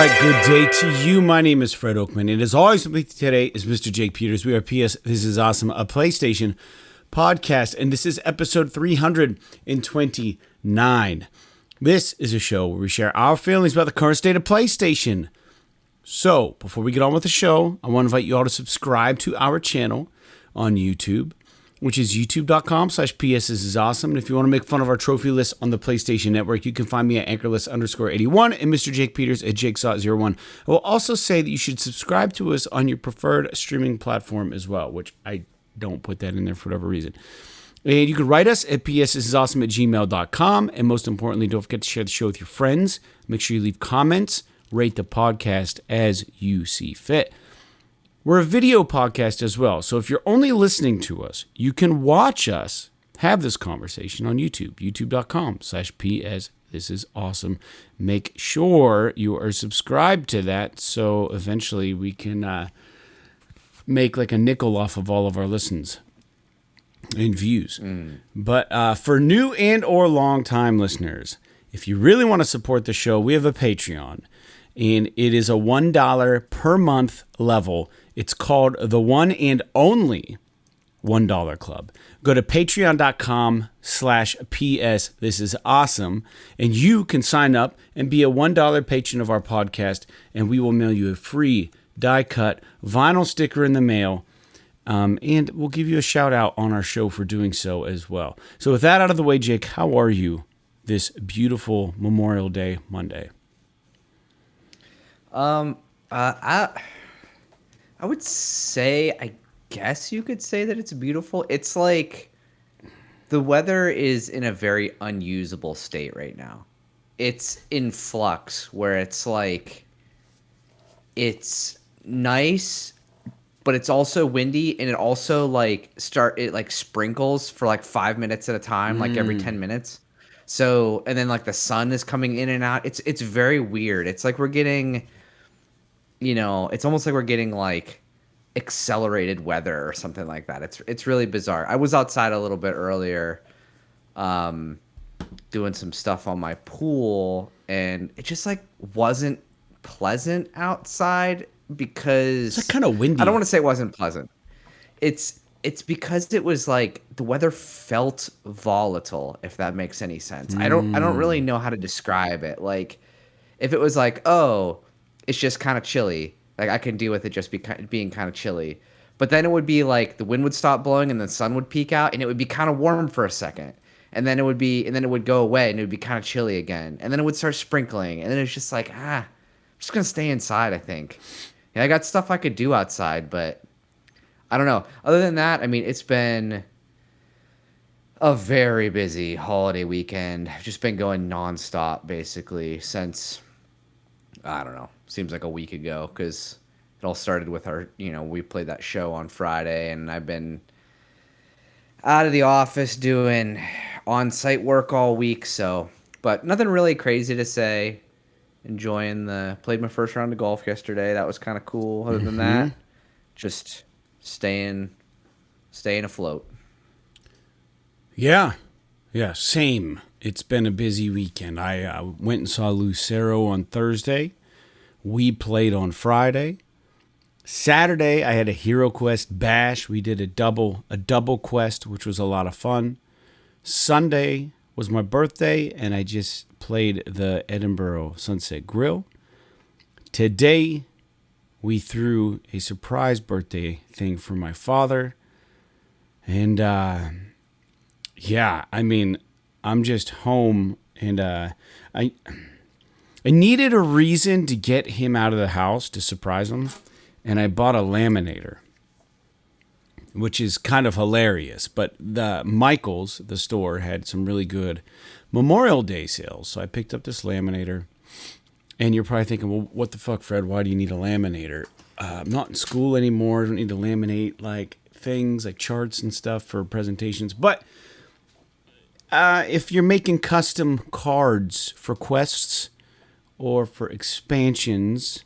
Right, good day to you. My name is Fred Oakman, and as always with me today is Mr. Jake Peters. We are PS This Is Awesome, a PlayStation podcast, and this is episode 329. This is a show where we share our feelings about the current state of PlayStation. So, before we get on with the show, I want to invite you all to subscribe to our channel on YouTube, which is youtube.com/PS This Is Awesome. And if you want to make fun of our trophy list on the PlayStation Network, you can find me at anchorlist_81 and Mr. Jake Peters at JakeSaw01. I will also say that you should subscribe to us on your preferred streaming platform as well, which I don't put that in there for whatever reason. And you can write us at psthisisawesome@gmail.com. And most importantly, don't forget to share the show with your friends. Make sure you leave comments, rate the podcast as you see fit. We're a video podcast as well, so if you're only listening to us, you can watch us have this conversation on YouTube, youtube.com/PS This Is Awesome. Make sure you are subscribed to that so eventually we can make like a nickel off of all of our listens and views. But for new and or long-time listeners, if you really want to support the show, we have a Patreon, and it is a $1 per month level. It's called the One and Only $1 Club. Go to patreon.com/PS This Is Awesome, and you can sign up and be a $1 patron of our podcast, and we will mail you a free die-cut vinyl sticker in the mail, and we'll give you a shout-out on our show for doing so as well. So with that out of the way, Jake, how are you this beautiful Memorial Day Monday? I would say, I guess you could say that it's beautiful. It's like the weather is in a very unusable state right now. It's in flux where it's like, it's nice, but it's also windy, and it also it sprinkles for like 5 minutes at a time, like every 10 minutes. So, and then like the sun is coming in and out. It's very weird. It's like we're getting, it's almost like we're getting like accelerated weather or something like that. It's really bizarre. I was outside a little bit earlier, doing some stuff on my pool, and it just like wasn't pleasant outside because It's kind of windy. I don't want to say it wasn't pleasant. It's because it was like the weather felt volatile, if that makes any sense. I don't really know how to describe it. Like if it was like, oh, it's just kind of chilly, like I can deal with it just being kind of chilly. But then it would be like the wind would stop blowing and the sun would peek out, and it would be kind of warm for a second. And then it would go away, and it would be kind of chilly again. And then it would start sprinkling, and then it's just like, I'm just going to stay inside, I think. Yeah, I got stuff I could do outside, but I don't know. Other than that, I mean, it's been a very busy holiday weekend. I've just been going nonstop, basically, since, I don't know, seems like a week ago, because it all started with our, we played that show on Friday, and I've been out of the office doing on-site work all week, so, but nothing really crazy to say. Played my first round of golf yesterday. That was kind of cool. Other than that, just staying afloat. Yeah, same. It's been a busy weekend. I went and saw Lucero on Thursday. We played on Friday. Saturday, I had a Hero Quest bash. We did a double quest, which was a lot of fun. Sunday was my birthday, and I just played the Edinburgh Sunset Grill. Today, we threw a surprise birthday thing for my father. And, yeah, I mean, I'm just home, and I needed a reason to get him out of the house to surprise him, and I bought a laminator, which is kind of hilarious. But the Michaels, the store, had some really good Memorial Day sales, so I picked up this laminator. And you're probably thinking, well, what the fuck, Fred? Why do you need a laminator? I'm not in school anymore. I don't need to laminate like things like charts and stuff for presentations. But if you're making custom cards for quests or for expansions,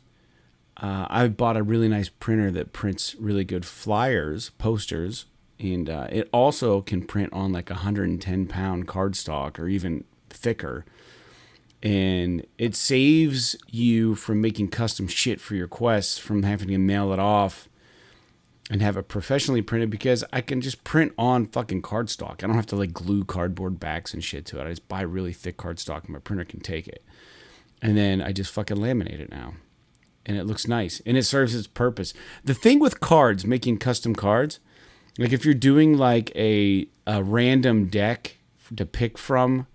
I bought a really nice printer that prints really good flyers, posters, and it also can print on like 110-pound cardstock or even thicker. And it saves you from making custom shit for your quests, from having to mail it off and have it professionally printed, because I can just print on fucking cardstock. I don't have to like glue cardboard backs and shit to it. I just buy really thick cardstock and my printer can take it. And then I just fucking laminate it now. And it looks nice. And it serves its purpose. The thing with cards, making custom cards, like if you're doing like a random deck to pick from,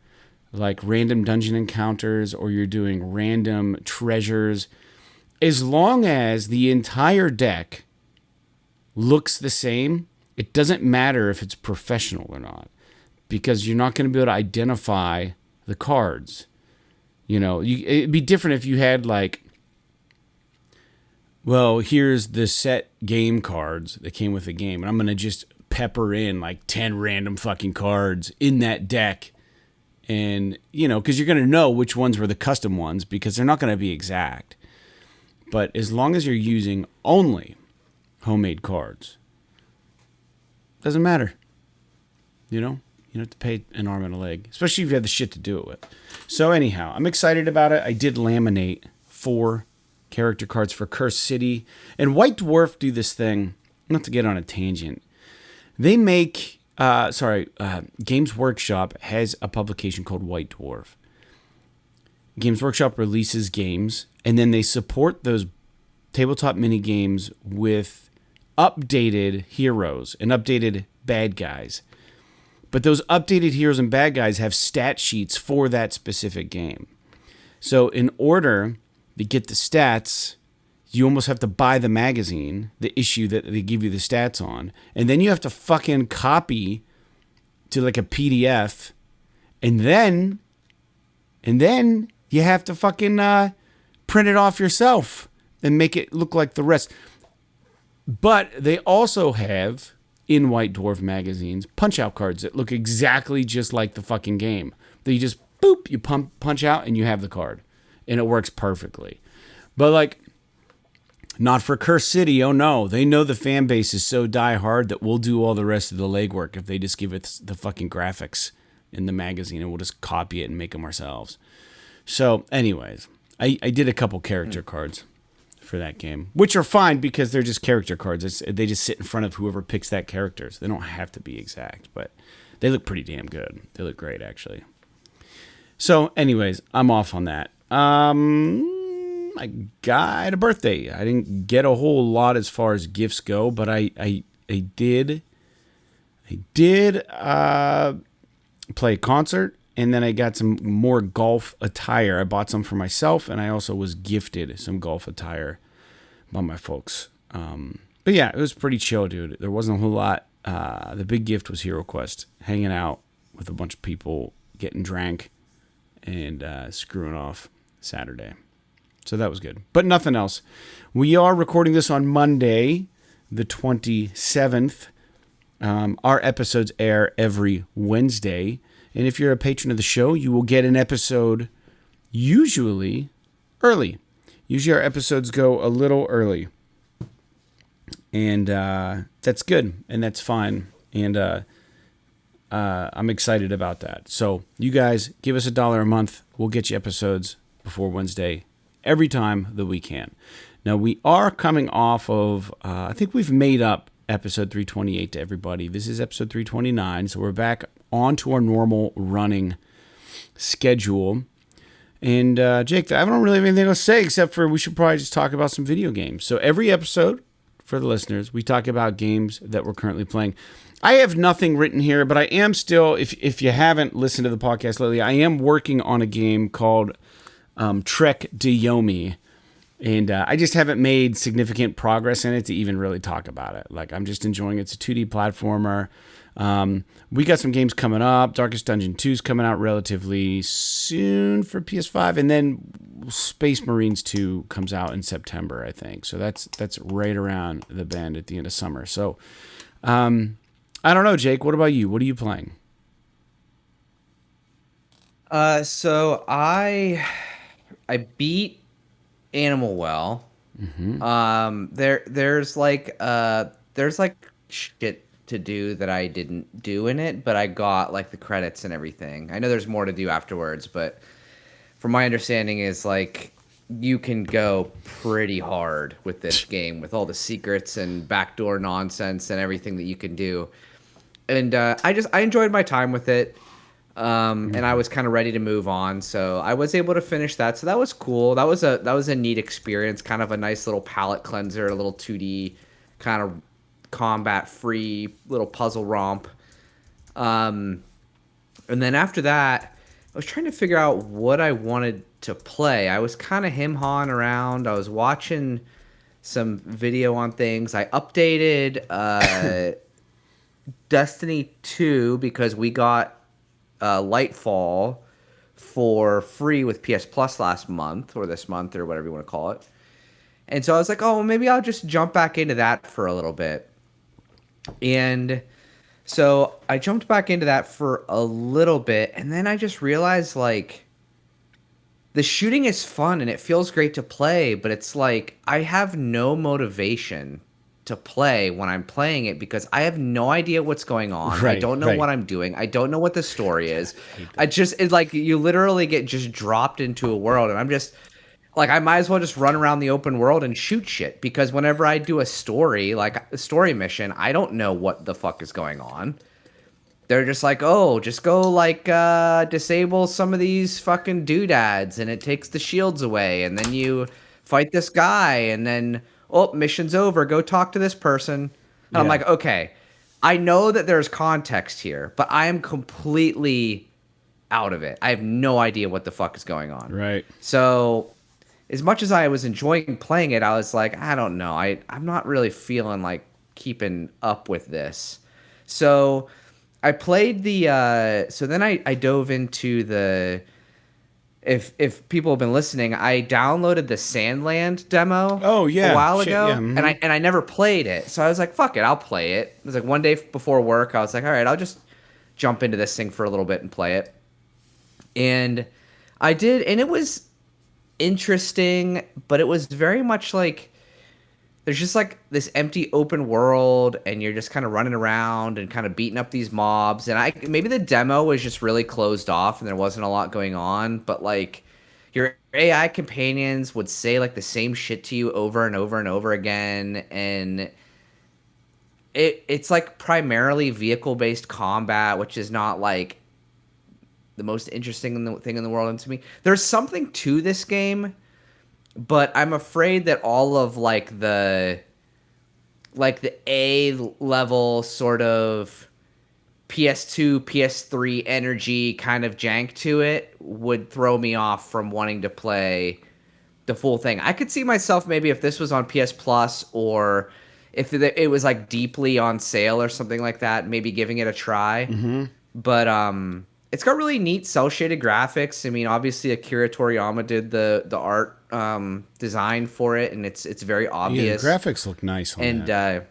like random dungeon encounters, or you're doing random treasures, as long as the entire deck looks the same, it doesn't matter if it's professional or not, because you're not going to be able to identify the cards. You know, it'd be different if you had like, well, here's the set game cards that came with the game, and I'm going to just pepper in like 10 random fucking cards in that deck. And, you know, because you're going to know which ones were the custom ones, because they're not going to be exact. But as long as you're using only homemade cards, doesn't matter. You know, you don't have to pay an arm and a leg, especially if you have the shit to do it with. So anyhow, I'm excited about it. I did laminate 4 character cards for Cursed City. And White Dwarf do this thing, not to get on a tangent. They make... Games Workshop has a publication called White Dwarf. Games Workshop releases games, and then they support those tabletop mini games with updated heroes and updated bad guys. But those updated heroes and bad guys have stat sheets for that specific game. So in order to get the stats, you almost have to buy the magazine, the issue that they give you the stats on, and then you have to fucking copy to like a PDF, and then you have to fucking print it off yourself and make it look like the rest. But they also have, in White Dwarf magazines, punch-out cards that look exactly just like the fucking game. That you just, boop, you punch out and you have the card. And it works perfectly. But like, not for Cursed City. Oh no, they know the fan base is so die hard that we'll do all the rest of the legwork if they just give it the fucking graphics in the magazine, and we'll just copy it and make them ourselves. So anyways, I did a couple character cards for that game, which are fine because they're just character cards. They just sit in front of whoever picks that character. So they don't have to be exact, but they look pretty damn good. They look great, actually. So anyways, I'm off on that. I got a birthday. I didn't get a whole lot as far as gifts go, but I did play a concert, and then I got some more golf attire. I bought some for myself, and I also was gifted some golf attire by my folks. But yeah, it was pretty chill, dude. There wasn't a whole lot. The big gift was Hero Quest, hanging out with a bunch of people, getting drank, and screwing off Saturday. So that was good. But nothing else. We are recording this on Monday, the 27th. Our episodes air every Wednesday. And if you're a patron of the show, you will get an episode usually early. Usually our episodes go a little early. And that's good. And that's fine. And I'm excited about that. So you guys, give us $1 a month. We'll get you episodes before Wednesday every time that we can. Now, we are coming off of, I think we've made up episode 328 to everybody. This is episode 329, so we're back onto our normal running schedule. And, Jake, I don't really have anything else to say except for we should probably just talk about some video games. So every episode, for the listeners, we talk about games that we're currently playing. I have nothing written here, but I am still, if you haven't listened to the podcast lately, I am working on a game called Trek de Yomi, and I just haven't made significant progress in it to even really talk about it. Like, I'm just enjoying it. It's a 2D platformer. We got some games coming up. Darkest Dungeon 2 is coming out relatively soon for PS5, and then Space Marines 2 comes out in September, I think. So that's right around the bend at the end of summer. So I don't know, Jake. What about you? What are you playing? So I beat Animal Well. Mm-hmm. There's like shit to do that I didn't do in it, but I got like the credits and everything. I know there's more to do afterwards, but from my understanding, is like you can go pretty hard with this game with all the secrets and backdoor nonsense and everything that you can do. And I enjoyed my time with it. And I was kind of ready to move on, so I was able to finish that. So that was cool. That was a neat experience, kind of a nice little palate cleanser, a little 2D kind of combat free little puzzle romp. And then after that, I was trying to figure out what I wanted to play. I was kind of him-hawing around. I was watching some video on things. I updated Destiny 2 because we got Lightfall for free with PS Plus last month or this month or whatever you want to call it. And so I was like, oh, maybe I'll just jump back into that for a little bit. And so I jumped back into that for a little bit, and then I just realized, like, the shooting is fun and it feels great to play, but it's like I have no motivation to play when I'm playing it because I have no idea what's going on. Right, I don't know what I'm doing. I don't know what the story is. It's like you literally get just dropped into a world, and I'm just like, I might as well just run around the open world and shoot shit, because whenever I do a story, like a story mission, I don't know what the fuck is going on. They're just like, oh, just go like disable some of these fucking doodads and it takes the shields away, and then you fight this guy, and then oh, mission's over, go talk to this person. And I'm like, okay, I know that there's context here, but I am completely out of it. I have no idea what the fuck is going on. Right. So as much as I was enjoying playing it, I was like, I don't know. I'm not really feeling like keeping up with this. So I played the so then I dove into the if people have been listening, I downloaded the Sandland demo a while ago, and I never played it. So I was like, fuck it, I'll play it. It was like one day before work, I was like, all right, I'll just jump into this thing for a little bit and play it. And I did, and it was interesting, but it was very much like there's just like this empty open world, and you're just kind of running around and kind of beating up these mobs. And maybe the demo was just really closed off and there wasn't a lot going on, but like your AI companions would say like the same shit to you over and over and over again. And it's like primarily vehicle-based combat, which is not like the most interesting thing in the world. And to me, there's something to this game, but I'm afraid that all of like the A level sort of PS2, PS3 energy kind of jank to it would throw me off from wanting to play the full thing. I could see myself maybe if this was on PS Plus, or if it was like deeply on sale or something like that, maybe giving it a try. Mm-hmm. But it's got really neat cel-shaded graphics. I mean, obviously Akira Toriyama did the art design for it, and it's very obvious. Yeah, the graphics look nice on that.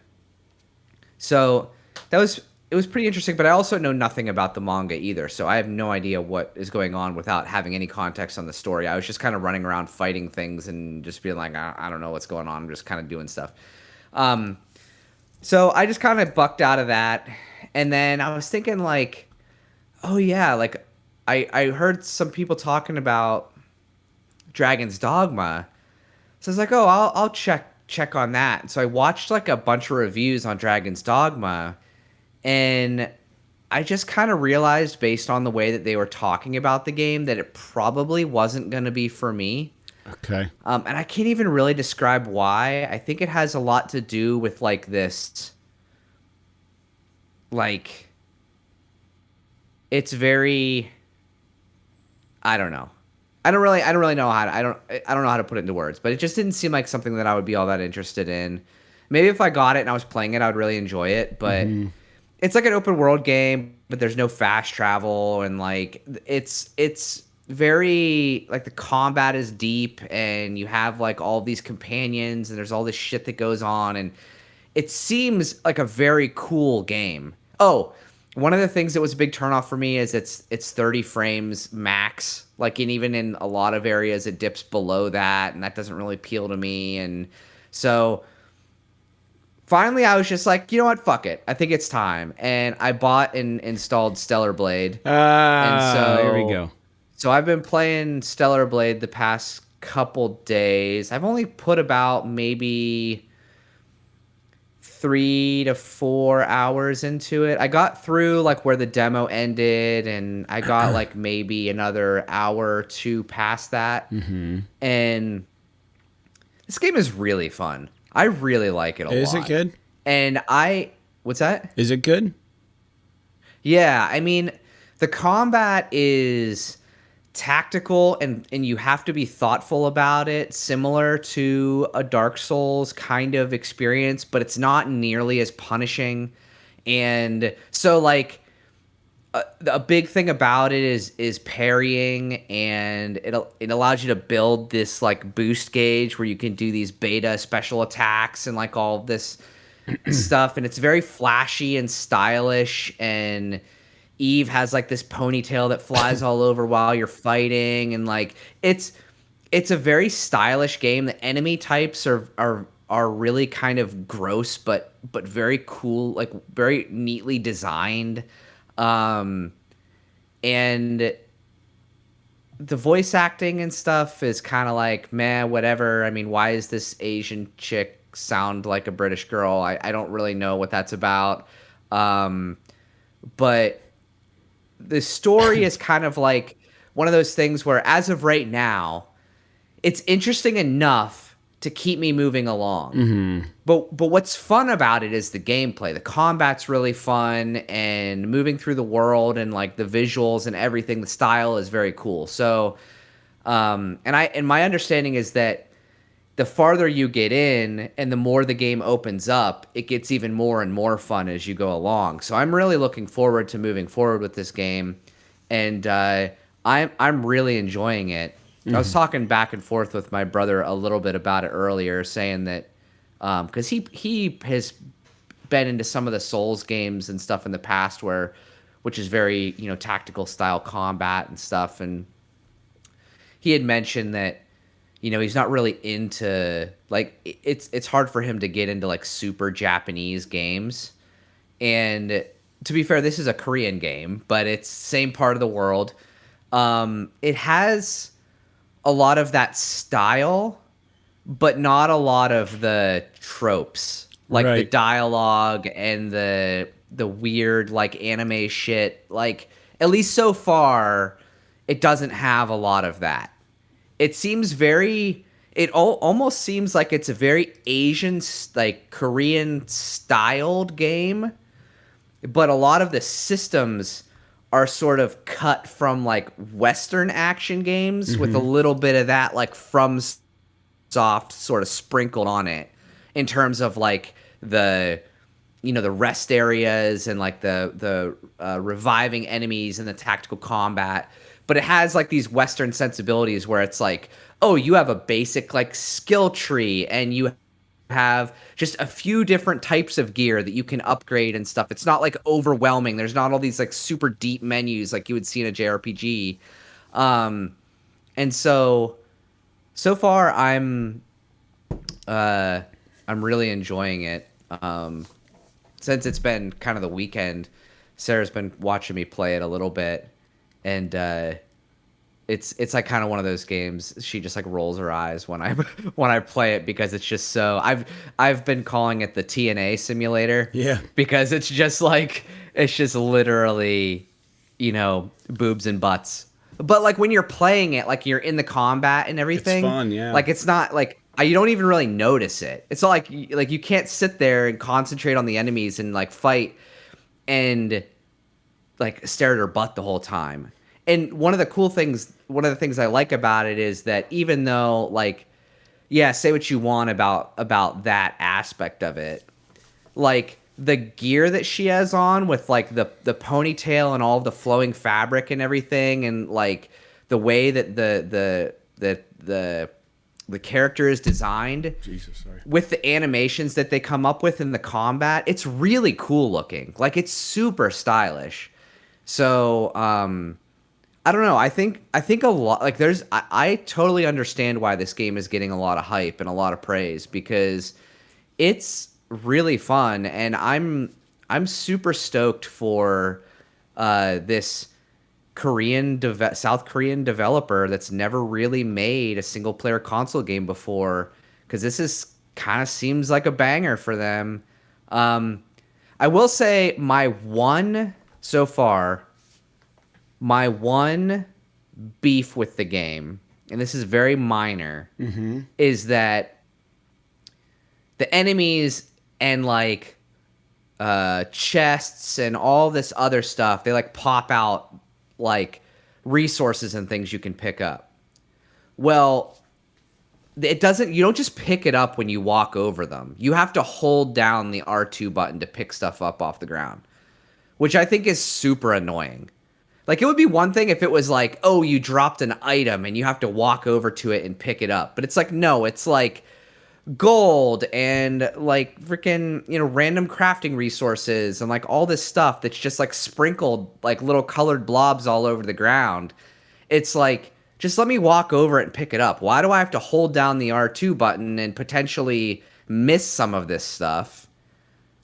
So it was pretty interesting, but I also know nothing about the manga either, so I have no idea what is going on without having any context on the story. I was just kind of running around fighting things and just being like, I don't know what's going on. I'm just kind of doing stuff. So I just kind of bucked out of that, and then I was thinking like, oh yeah, like I heard some people talking about Dragon's Dogma. So I was like, oh, I'll check on that. So I watched like a bunch of reviews on Dragon's Dogma, and I just kind of realized based on the way that they were talking about the game that it probably wasn't going to be for me. Okay. And I can't even really describe why. I think it has a lot to do with like this, like, it's very, I don't know. I don't really know how to, I don't know how to put it into words, but it just didn't seem like something that I would be all that interested in. Maybe if I got it and I was playing it, I would really enjoy it, but it's like an open world game, but there's no fast travel, and like it's very like the combat is deep, and you have like all these companions, and there's all this shit that goes on, and it seems like a very cool game. Oh, one of the things that was a big turnoff for me is it's 30 frames max. Like, and even in a lot of areas, it dips below that, and that doesn't really appeal to me. And so finally, I was just like, you know what? Fuck it. I think it's time. And I bought and installed Stellar Blade. And so there we go. So I've been playing Stellar Blade the past couple days. I've only put about maybe 3 to 4 hours into it. I got through like where the demo ended, and I got like maybe another hour or two past that. And this game is really fun. I really like it a lot. Is it good? And what's that? Is it good? Yeah, I mean, the combat is tactical and you have to be thoughtful about it, similar to a Dark Souls kind of experience, but it's not nearly as punishing. And so like a big thing about it is parrying, and it allows you to build this like boost gauge where you can do these beta special attacks and like all this stuff, and it's very flashy and stylish. And Eve has like this ponytail that flies all over while you're fighting, and like it's a very stylish game. The enemy types are really kind of gross but very cool, like very neatly designed. And the voice acting and stuff is kind of like, meh, whatever. I mean, why is this Asian chick sound like a British girl? I don't really know what that's about. But the story is kind of like one of those things where, as of right now, it's interesting enough to keep me moving along. But what's fun about it is the gameplay. The combat's really fun, and moving through the world and like the visuals and everything, the style is very cool. So, and my understanding is that the farther you get in and the more the game opens up, it gets even more and more fun as you go along. So I'm really looking forward to moving forward with this game, and I'm really enjoying it. I was talking back and forth with my brother a little bit about it earlier, saying that because he has been into some of the Souls games and stuff in the past, which is very tactical style combat and stuff, and he had mentioned that he's not really into like it's hard for him to get into like super Japanese games. And to be fair, this is a Korean game, but it's same part of the world. It has a lot of that style, but not a lot of the tropes, like the dialogue and the weird like anime shit. Like, at least so far, it doesn't have a lot of that. It seems almost seems like it's a very Asian, like Korean styled game, but a lot of the systems are sort of cut from like Western action games with a little bit of that like From Soft sort of sprinkled on it, in terms of like the rest areas and like the reviving enemies and the tactical combat. But it has like these Western sensibilities where it's like, oh, you have a basic like skill tree, and you have just a few different types of gear that you can upgrade and stuff. It's not like overwhelming. There's not all these like super deep menus like you would see in a JRPG. And so far I'm really enjoying it. Since it's been kind of the weekend, Sarah's been watching me play it a little bit, and it's like kind of one of those games. She just like rolls her eyes when I play it, because it's just so I've been calling it the TNA simulator. Yeah. Because it's just literally, boobs and butts. But like when you're playing it, like you're in the combat and everything. It's fun, yeah. Like it's not like you don't even really notice it. It's not like you can't sit there and concentrate on the enemies and like fight and like stare at her butt the whole time. And one of the things I like about it is that even though like, yeah, say what you want about that aspect of it, like the gear that she has on with like the ponytail and all of the flowing fabric and everything, and like the way that the character is designed, with the animations that they come up with in the combat, it's really cool looking. Like it's super stylish. So, I don't know. I think a lot, like I totally understand why this game is getting a lot of hype and a lot of praise, because it's really fun, and I'm super stoked for this South Korean developer that's never really made a single player console game before, because this is kind of seems like a banger for them. I will say my one beef with the game, and this is very minor, is that the enemies and like chests and all this other stuff, they like pop out like resources and things you can pick up. Well, you don't just pick it up when you walk over them. You have to hold down the R2 button to pick stuff up off the ground, which I think is super annoying. Like, it would be one thing if it was like, oh, you dropped an item and you have to walk over to it and pick it up. But it's like, no, it's like gold and like freaking, random crafting resources and like all this stuff that's just like sprinkled like little colored blobs all over the ground. It's like, just let me walk over it and pick it up. Why do I have to hold down the R2 button and potentially miss some of this stuff?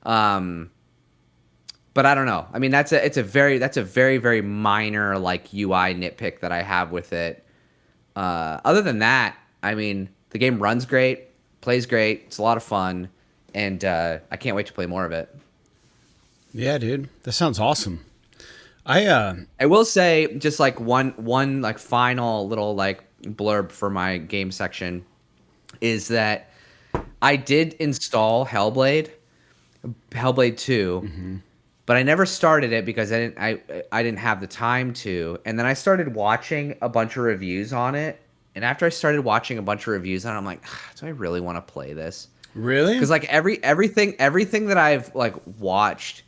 But I don't know. I mean, that's a very, very minor like UI nitpick that I have with it. Other than that, I mean, the game runs great, plays great. It's a lot of fun, and I can't wait to play more of it. Yeah, dude, that sounds awesome. I will say just like one like final little like blurb for my game section is that I did install Hellblade 2, but I never started it because I didn't have the time to. And then I started watching a bunch of reviews on it. And after I started watching a bunch of reviews on it, I'm like, do I really want to play this? Really? Because like everything that I've like watched,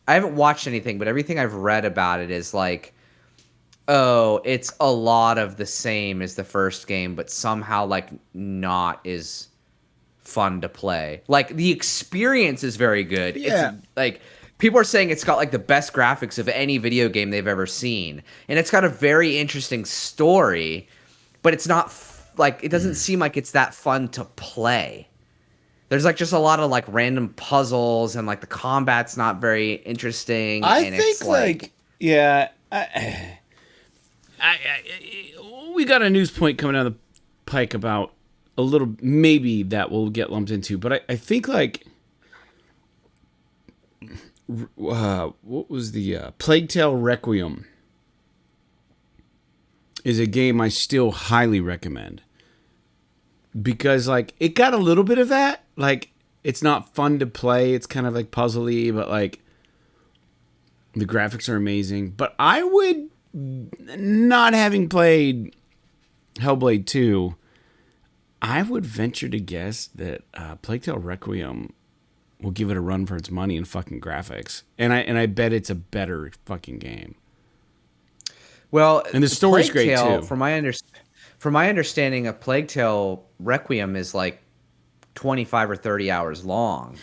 I haven't watched anything, but everything I've read about it is like, oh, it's a lot of the same as the first game, but somehow like not as fun to play. Like the experience is very good. Yeah. It's like people are saying it's got like the best graphics of any video game they've ever seen, and it's got a very interesting story, but it's not like it doesn't seem like it's that fun to play. There's like just a lot of like random puzzles, and like the combat's not very interesting. I think like yeah, we got a news point coming down the pike about a little, maybe that will get lumped into, but I think like what was the Plague Tale Requiem is a game I still highly recommend, because like it got a little bit of that. Like, it's not fun to play, it's kind of like puzzly, but like the graphics are amazing. But I would, not having played Hellblade 2, I would venture to guess that Plague Tale Requiem will give it a run for its money in fucking graphics, and I bet it's a better fucking game. Well, and the story's great too. From my understanding of Plague Tale Requiem is like 25 or 30 hours long.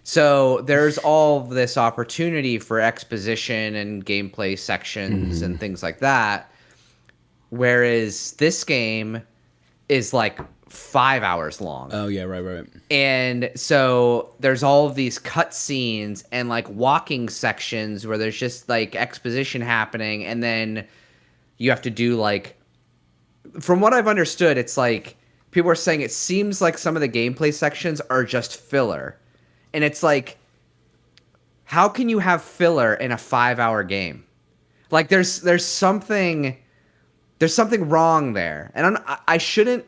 So there's all this opportunity for exposition and gameplay sections and things like that. Whereas this game is like 5 hours long. Oh yeah, right. And so there's all of these cutscenes and like walking sections where there's just like exposition happening, and then you have to do like, from what I've understood, it's like people are saying it seems like some of the gameplay sections are just filler. And it's like, how can you have filler in a 5-hour game? Like there's something wrong there. And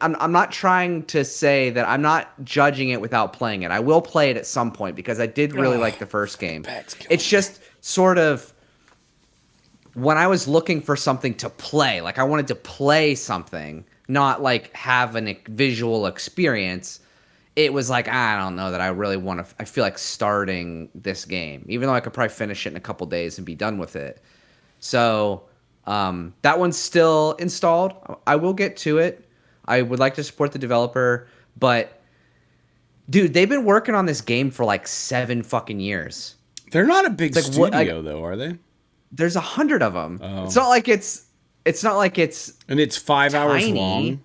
I'm not trying to say that I'm not judging it without playing it. I will play it at some point because I did really like the first game. It's just sort of, when I was looking for something to play, like I wanted to play something, not like have a visual experience, it was like, I don't know that I really want to. I feel like starting this game, even though I could probably finish it in a couple days and be done with it. So that one's still installed. I will get to it. I would like to support the developer, but dude, they've been working on this game for like 7 fucking years. They're not a big studio though, are they? There's 100 of them. Oh. It's not like it's and it's 5 hours tiny. long.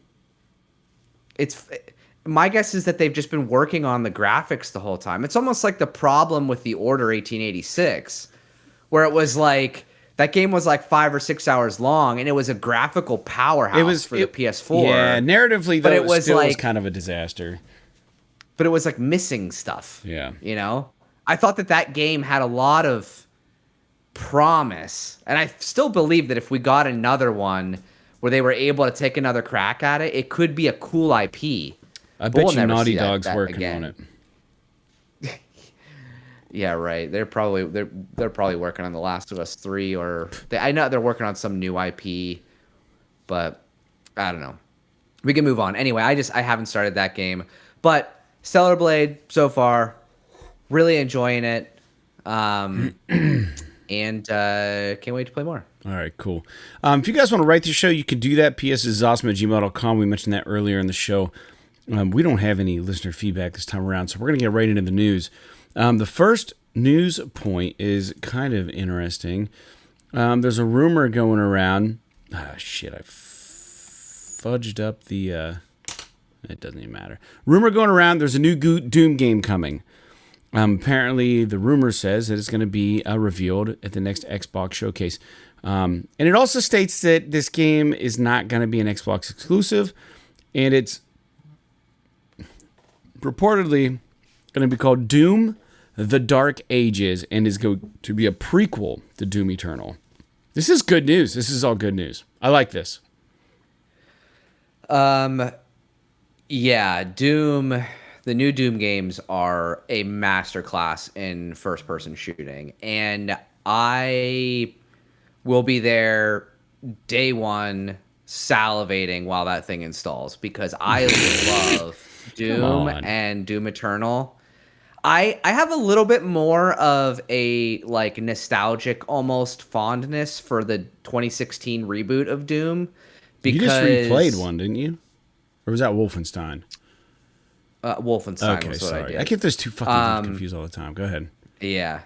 My guess is that they've just been working on the graphics the whole time. It's almost like the problem with the Order 1886, where it was like That game was like 5 or 6 hours long, and it was a graphical powerhouse for the PS4. Yeah, narratively, though, but it still was kind of a disaster. But it was like missing stuff. Yeah. You know? I thought that game had a lot of promise. And I still believe that if we got another one where they were able to take another crack at it, it could be a cool IP. I bet you Naughty Dog's working on it. Yeah, right. They're probably working on The Last of Us 3, or I know they're working on some new IP, but I don't know. We can move on. Anyway, I haven't started that game, but Stellar Blade so far, really enjoying it, and can't wait to play more. All right, cool. If you guys want to write the show, you can do that. ps@awesome@gmail.com. We mentioned that earlier in the show. We don't have any listener feedback this time around, so we're going to get right into the news. The first news point is kind of interesting. There's a rumor going around. Shit, I fudged up the... it doesn't even matter. Rumor going around, there's a new Doom game coming. Apparently, the rumor says that it's going to be revealed at the next Xbox showcase. And it also states that this game is not going to be an Xbox exclusive, and it's reportedly going to be called Doom: The Dark Ages, and is going to be a prequel to Doom Eternal. This is good news. This is all good news. I like this. Yeah, Doom, the new Doom games are a masterclass in first-person shooting, and I will be there day one salivating while that thing installs, because I love Doom and Doom Eternal. I have a little bit more of a like nostalgic almost fondness for the 2016 reboot of Doom, because you just replayed one, didn't you? Or was that Wolfenstein? Wolfenstein. Okay, was what sorry. I did. I get those two fucking confused all the time. Go ahead. Yeah.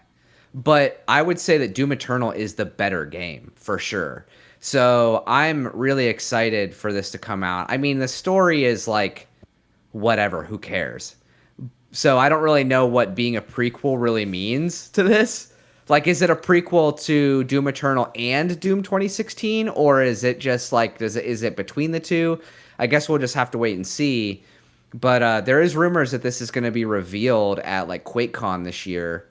But I would say that Doom Eternal is the better game, for sure. So I'm really excited for this to come out. I mean, the story is like, whatever, who cares? So I don't really know what being a prequel really means to this. Like, is it a prequel to Doom Eternal and Doom 2016? Or is it just like, is it between the two? I guess we'll just have to wait and see. But there is rumors that this is going to be revealed at like QuakeCon this year.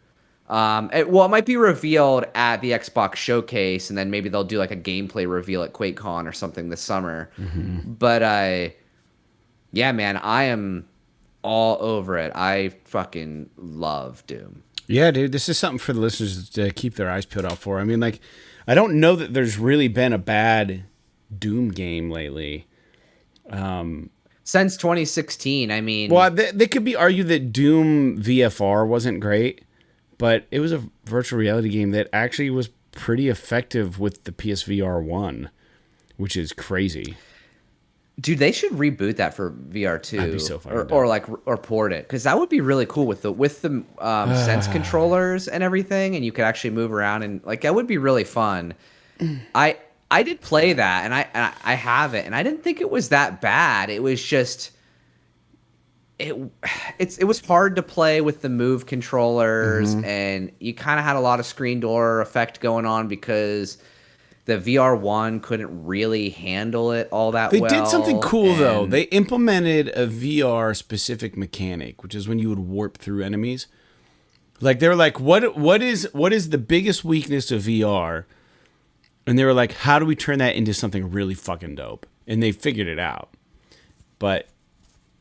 It might be revealed at the Xbox showcase, and then maybe they'll do like a gameplay reveal at QuakeCon or something this summer. Mm-hmm. But yeah, man, I am all over it. I fucking love Doom. Yeah, dude, this is something for the listeners to keep their eyes peeled out for. I mean, like, I don't know that there's really been a bad Doom game lately. Since 2016, I mean... Well, they could be argued that Doom VFR wasn't great, but it was a virtual reality game that actually was pretty effective with the PSVR 1, which is crazy. Dude, they should reboot that for VR 2. I'd be so fucking or port it, because that would be really cool with the Sense controllers and everything, and you could actually move around, and like that would be really fun. I did play that, and I have it, and I didn't think it was that bad. It was just it was hard to play with the Move controllers, and you kind of had a lot of screen door effect going on because the VR1 couldn't really handle it all that well. They did something cool, though. They implemented a VR specific mechanic, which is when you would warp through enemies. Like, they were like, what is the biggest weakness of VR? And they were like, how do we turn that into something really fucking dope? And they figured it out. But,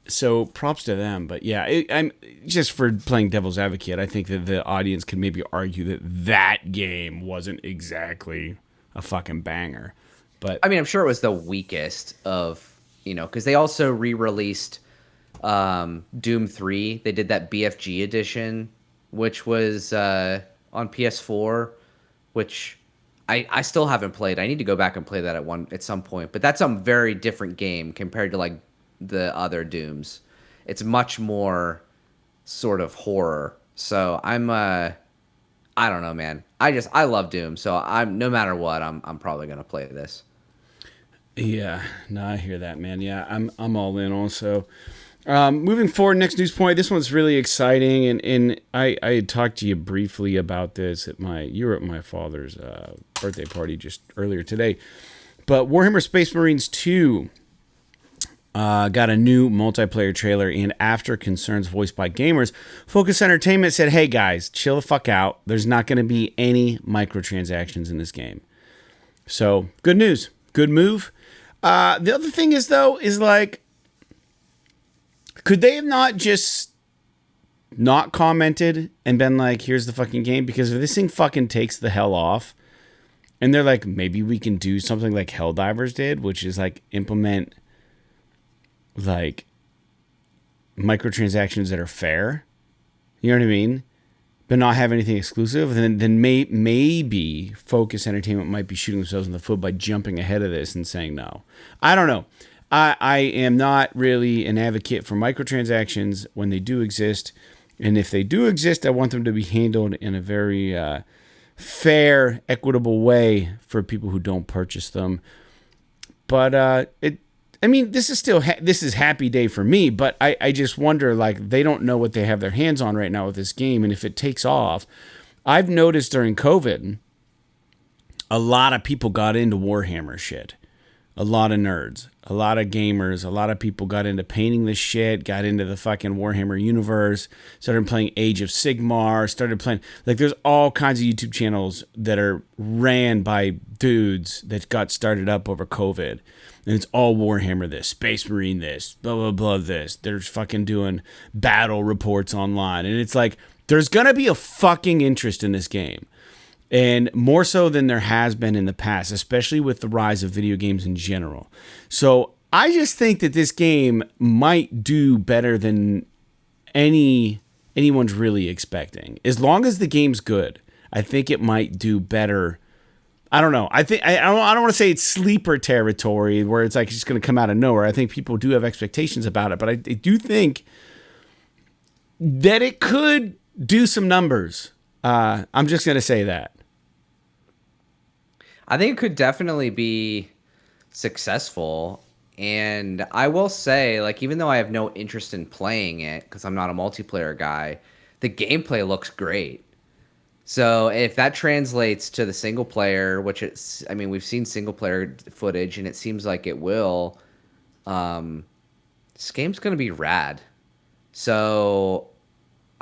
so props to them. But yeah, I'm just for playing devil's advocate, I think that the audience can maybe argue that that game wasn't exactly a fucking banger. But I mean, I'm sure it was the weakest of, because they also re-released Doom 3. They did that BFG edition, which was on PS4, which I still haven't played. I need to go back and play that at some point. But that's a very different game compared to like the other Dooms. It's much more sort of horror. So I'm I don't know, man. I love Doom. So no matter what, I'm probably gonna play this. Yeah, no, I hear that, man. Yeah, I'm all in also. Moving forward, next news point. This one's really exciting, and I had talked to you briefly about this you were at my father's birthday party just earlier today. But Warhammer Space Marines 2 got a new multiplayer trailer, and after concerns voiced by gamers, Focus Entertainment said, "Hey guys, chill the fuck out. There's not going to be any microtransactions in this game." So good news, good move. The other thing is though, is like, could they have not just not commented and been like, here's the fucking game? Because if this thing fucking takes the hell off, and they're like, maybe we can do something like Helldivers did, which is like implement like microtransactions that are fair. You know what I mean? But not have anything exclusive. Then maybe Focus Entertainment might be shooting themselves in the foot by jumping ahead of this and saying no. I don't know. I am not really an advocate for microtransactions when they do exist. And if they do exist, I want them to be handled in a very fair, equitable way for people who don't purchase them. But this is still this is happy day for me. But I just wonder, like, they don't know what they have their hands on right now with this game. And if it takes off, I've noticed during COVID, a lot of people got into Warhammer shit. A lot of nerds, a lot of gamers, a lot of people got into painting this shit, got into the fucking Warhammer universe, started playing Age of Sigmar, started playing, like, there's all kinds of YouTube channels that are ran by dudes that got started up over COVID. And it's all Warhammer this, Space Marine this, blah, blah, blah this. They're fucking doing battle reports online. And it's like, there's going to be a fucking interest in this game. And more so than there has been in the past, especially with the rise of video games in general. So I just think that this game might do better than anyone's really expecting. As long as the game's good, I think it might do better. I don't know. I don't want to say it's sleeper territory where it's like it's just going to come out of nowhere. I think people do have expectations about it, but I do think that it could do some numbers. I'm just going to say that. I think it could definitely be successful. And I will say, like, even though I have no interest in playing it because I'm not a multiplayer guy, the gameplay looks great. So if that translates to the single player, which we've seen single player footage and it seems like it will, this game's going to be rad. So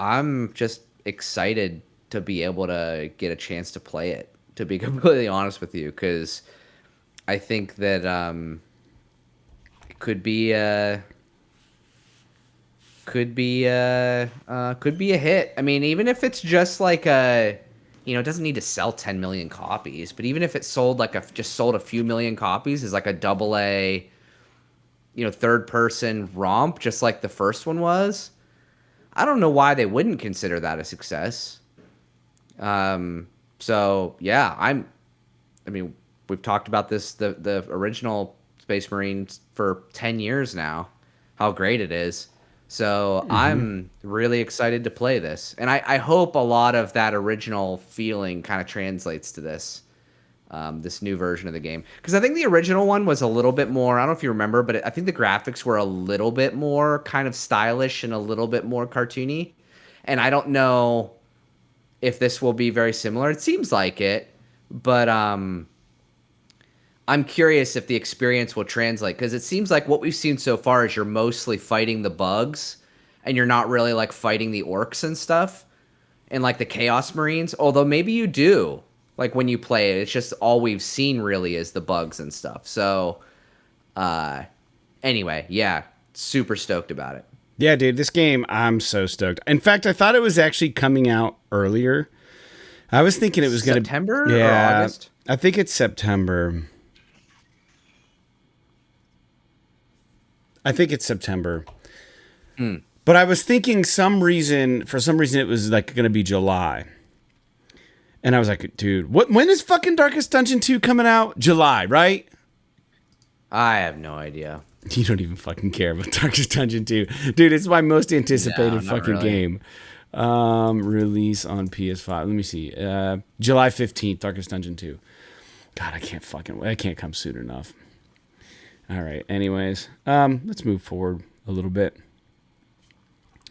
I'm just excited to be able to get a chance to play it, to be completely honest with you, because I think that it could be a hit. I mean, even if it's just like it doesn't need to sell 10 million copies, but even if it sold sold a few million copies as like a AA, third person romp, just like the first one was, I don't know why they wouldn't consider that a success. So yeah, we've talked about this, the original Space Marines for 10 years now, how great it is. So I'm really excited to play this. And I hope a lot of that original feeling kind of translates to this new version of the game. Because I think the original one was a little bit more, I don't know if you remember, but I think the graphics were a little bit more kind of stylish and a little bit more cartoony. And I don't know if this will be very similar. It seems like it, but I'm curious if the experience will translate, because it seems like what we've seen so far is you're mostly fighting the bugs and you're not really like fighting the orcs and stuff and like the Chaos Marines, although maybe you do, like when you play it. It's just all we've seen really is the bugs and stuff. So anyway, yeah, super stoked about it. Yeah, dude, this game, I'm so stoked. In fact, I thought it was actually coming out earlier. I was thinking it was going to be September or August? I think it's September. I think it's September. But I was thinking for some reason it was like going to be July. And I was like, dude, when is fucking Darkest Dungeon 2 coming out? July, right? I have no idea. You don't even fucking care about Darkest Dungeon 2. Dude, it's my most anticipated fucking game. Release on PS5. Let me see. July 15th, Darkest Dungeon 2. God, I can't come soon enough. All right. Anyways, let's move forward a little bit.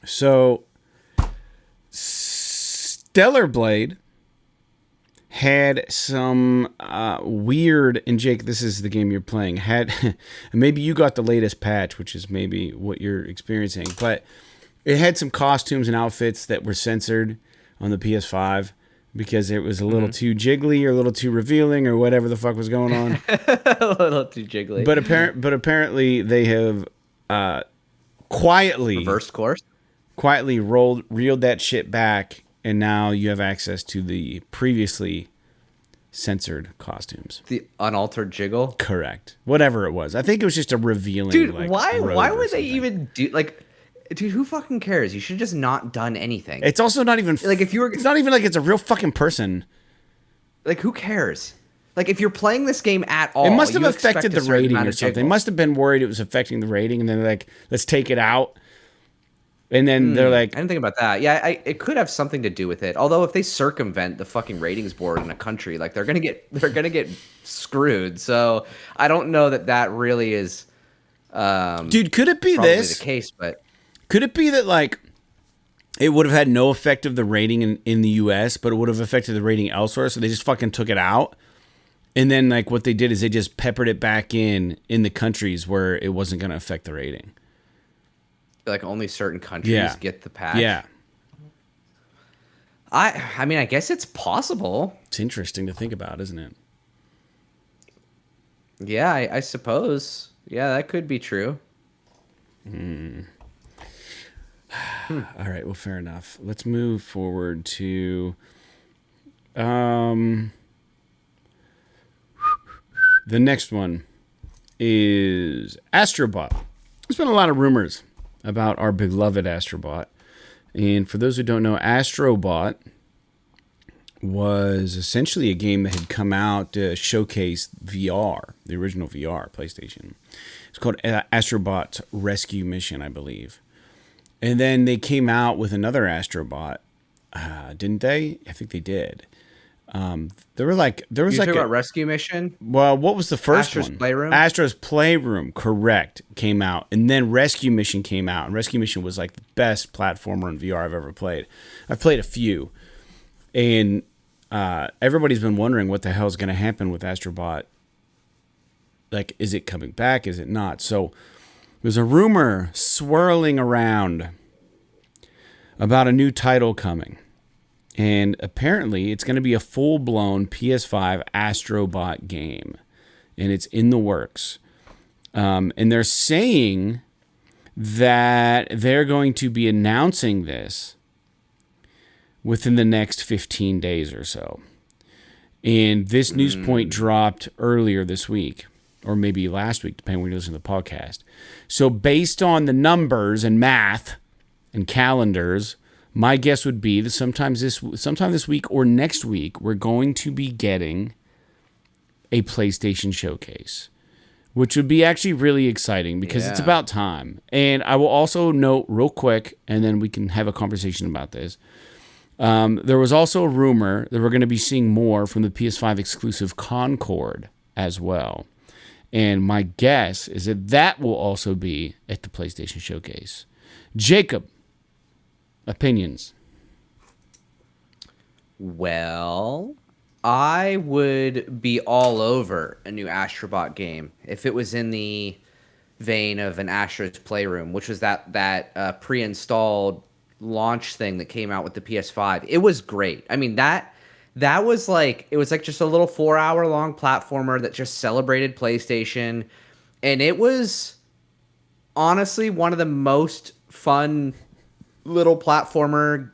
So, Stellar Blade had some weird, and Jake, this is the game you're playing, had maybe you got the latest patch, which is maybe what you're experiencing, but it had some costumes and outfits that were censored on the PS5 because it was a little too jiggly or a little too revealing or whatever the fuck was going on. A little too jiggly. But apparently they have quietly reversed course. Quietly reeled that shit back, and now you have access to the previously censored costumes. The unaltered jiggle? Correct. Whatever it was. I think it was just a revealing. Dude, like, why would they even do dude, who fucking cares? You should have just not done anything. It's also not even like if you were it's not even like it's a real fucking person. Like who cares? Like if you're playing this game at all, it must have affected the rating or something. They must have been worried it was affecting the rating, and then they're like, let's take it out. And then they're like, I didn't think about that. Yeah, it could have something to do with it. Although if they circumvent the fucking ratings board in a country, like they're gonna get screwed. So I don't know that really is. Dude, could it be this the case? But could it be that like it would have had no effect of the rating in the U.S., but it would have affected the rating elsewhere? So they just fucking took it out, and then like what they did is they just peppered it back in the countries where it wasn't gonna affect the rating. Like only certain countries get the patch. Yeah. I mean, I guess it's possible. It's interesting to think about, isn't it? Yeah, I suppose. Yeah, that could be true. All right, well, fair enough. Let's move forward to the next one is Astrobot. There's been a lot of rumors about our beloved Astrobot. And for those who don't know, Astrobot was essentially a game that had come out to showcase VR, the original VR PlayStation. It's called Astrobot Rescue Mission, I believe. And then they came out with another Astrobot, didn't they? I think they did. There was like about Rescue Mission. Well, what was the first Astro's one? Playroom? Astro's Playroom, correct, came out, and then Rescue Mission came out, and Rescue Mission was like the best platformer in VR I've ever played. I've played a few, and everybody's been wondering what the hell is going to happen with Astrobot. Like, is it coming back? Is it not? So there's a rumor swirling around about a new title coming. And apparently it's going to be a full-blown PS5 Astrobot game. And it's in the works. And they're saying that they're going to be announcing this within the next 15 days or so. And this news point dropped earlier this week, or maybe last week, depending when you listen to the podcast. So based on the numbers and math and calendars, my guess would be that sometime this week or next week, we're going to be getting a PlayStation showcase, which would be actually really exciting because it's about time. And I will also note real quick, and then we can have a conversation about this. There was also a rumor that we're going to be seeing more from the PS5 exclusive Concord as well. And my guess is that will also be at the PlayStation showcase. Jacob, opinions? Well, I would be all over a new Astrobot game if it was in the vein of an Astro's Playroom, which was that pre-installed launch thing that came out with the PS5. It was great. I mean, that was like, it was like just a little 4-hour long platformer that just celebrated PlayStation, and it was honestly one of the most fun little 3D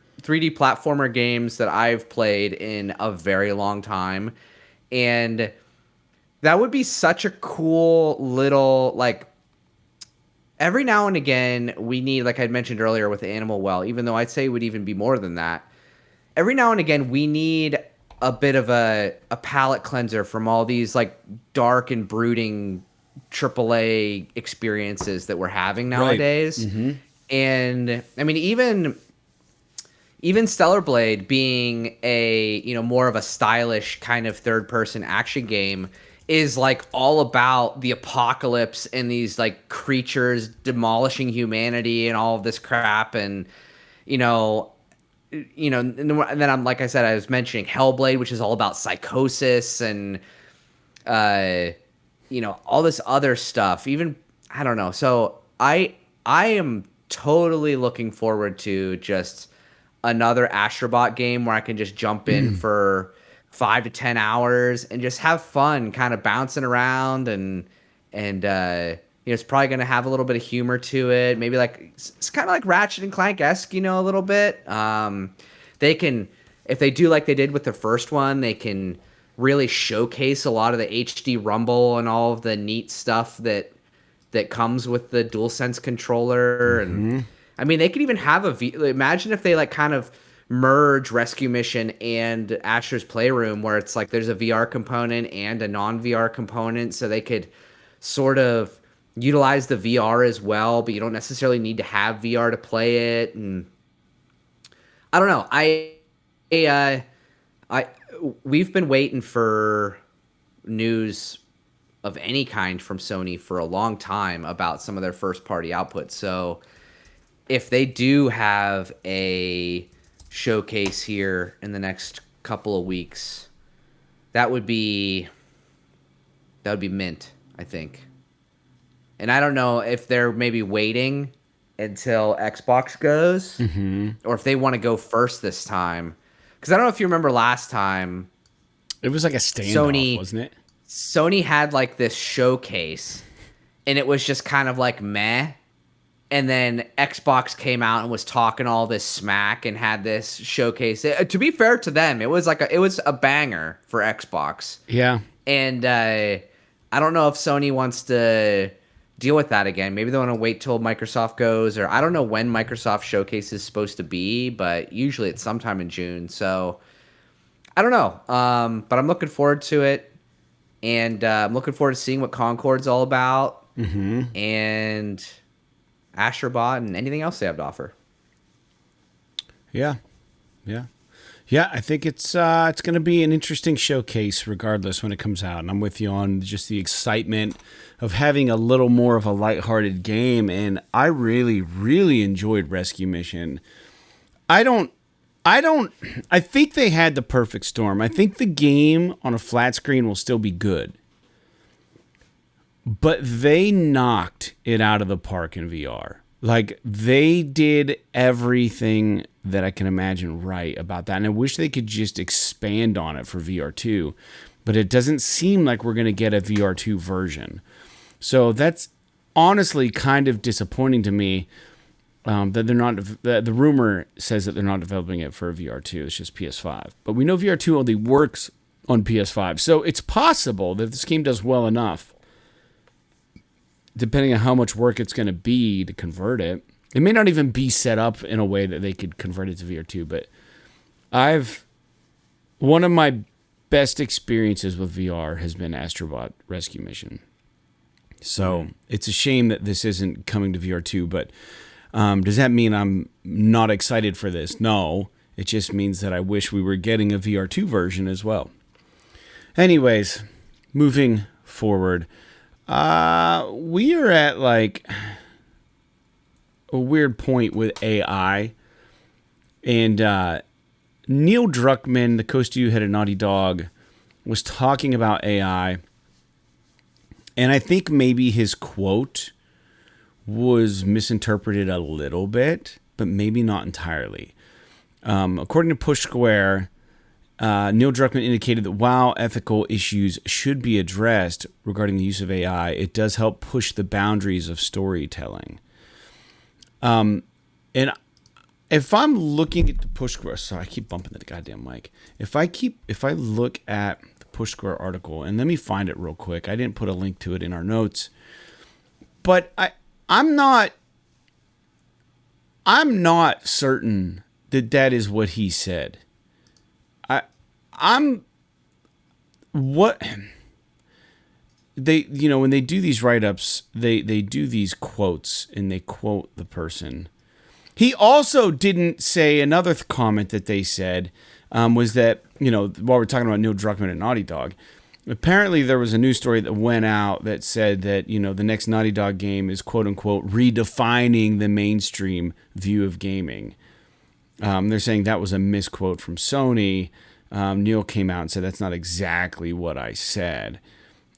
platformer games that I've played in a very long time. And that would be such a cool little, like, every now and again we need, like I'd mentioned earlier with Animal Well, even though I'd say it would even be more than that, every now and again we need a bit of a palate cleanser from all these like dark and brooding AAA experiences that we're having nowadays. Right. Mm-hmm. And I mean, even Stellar Blade being a, more of a stylish kind of third-person action game, is like all about the apocalypse and these like creatures demolishing humanity and all of this crap. And, you know, and then I'm, like I said, I was mentioning Hellblade, which is all about psychosis and, all this other stuff. Even, I don't know. So I am totally looking forward to just another Astrobot game where I can just jump in for 5 to 10 hours and just have fun, kind of bouncing around and it's probably going to have a little bit of humor to it. Maybe like it's kind of like Ratchet and Clank-esque, a little bit. They can, if they do like they did with the first one, they can really showcase a lot of the HD rumble and all of the neat stuff that comes with the DualSense controller. And I mean, they could even have imagine if they like kind of merge Rescue Mission and Asher's Playroom, where it's like there's a VR component and a non-VR component, so they could sort of utilize the VR as well, but you don't necessarily need to have VR to play it. And I don't know. We've been waiting for news of any kind from Sony for a long time about some of their first party outputs. So if they do have a showcase here in the next couple of weeks, that would be mint, I think. And I don't know if they're maybe waiting until Xbox goes, or if they want to go first this time. Because I don't know if you remember last time. It was like a standoff, wasn't it? Sony had like this showcase, and it was just kind of like meh. And then Xbox came out and was talking all this smack and had this showcase. To be fair to them, it was a banger for Xbox. Yeah. And I don't know if Sony wants to deal with that again. Maybe they want to wait till Microsoft goes, or I don't know when Microsoft Showcase is supposed to be, but usually it's sometime in June. So I don't know. But I'm looking forward to it. And I'm looking forward to seeing what Concord's all about. And Astrobot and anything else they have to offer. Yeah. I think it's going to be an interesting showcase regardless when it comes out. And I'm with you on just the excitement of having a little more of a lighthearted game. And I really, really enjoyed Rescue Mission. I think they had the perfect storm. I think the game on a flat screen will still be good. But they knocked it out of the park in VR. Like, they did everything that I can imagine right about that. And I wish they could just expand on it for VR2. But it doesn't seem like we're going to get a VR2 version. So that's honestly kind of disappointing to me, that they're not. The rumor says that they're not developing it for VR2. It's just PS5. But we know VR2 only works on PS5. So it's possible that this game does well enough, depending on how much work it's going to be to convert it. It may not even be set up in a way that they could convert it to VR2, but one of my best experiences with VR has been Astrobot Rescue Mission. So it's a shame that this isn't coming to VR2, but does that mean I'm not excited for this? No, it just means that I wish we were getting a VR2 version as well. Anyways, moving forward. We are at like a weird point with AI, and Neil Druckmann, the co-studio head of Naughty Dog, was talking about AI, and I think maybe his quote was misinterpreted a little bit, but maybe not entirely. According to Push Square, Neil Druckmann indicated that while ethical issues should be addressed regarding the use of AI, it does help push the boundaries of storytelling. And if I'm looking at the Push Square, sorry, I keep bumping the goddamn mic. If I look at the Push Square article, and let me find it real quick. I didn't put a link to it in our notes, but I'm not certain that is what he said. When they do these write-ups, they do these quotes and they quote the person. He also didn't say another comment that they said was that, while we're talking about Neil Druckmann at Naughty Dog, Apparently, there was a news story that went out that said that, the next Naughty Dog game is quote unquote redefining the mainstream view of gaming. They're saying that was a misquote from Sony. Neil came out and said that's not exactly what I said.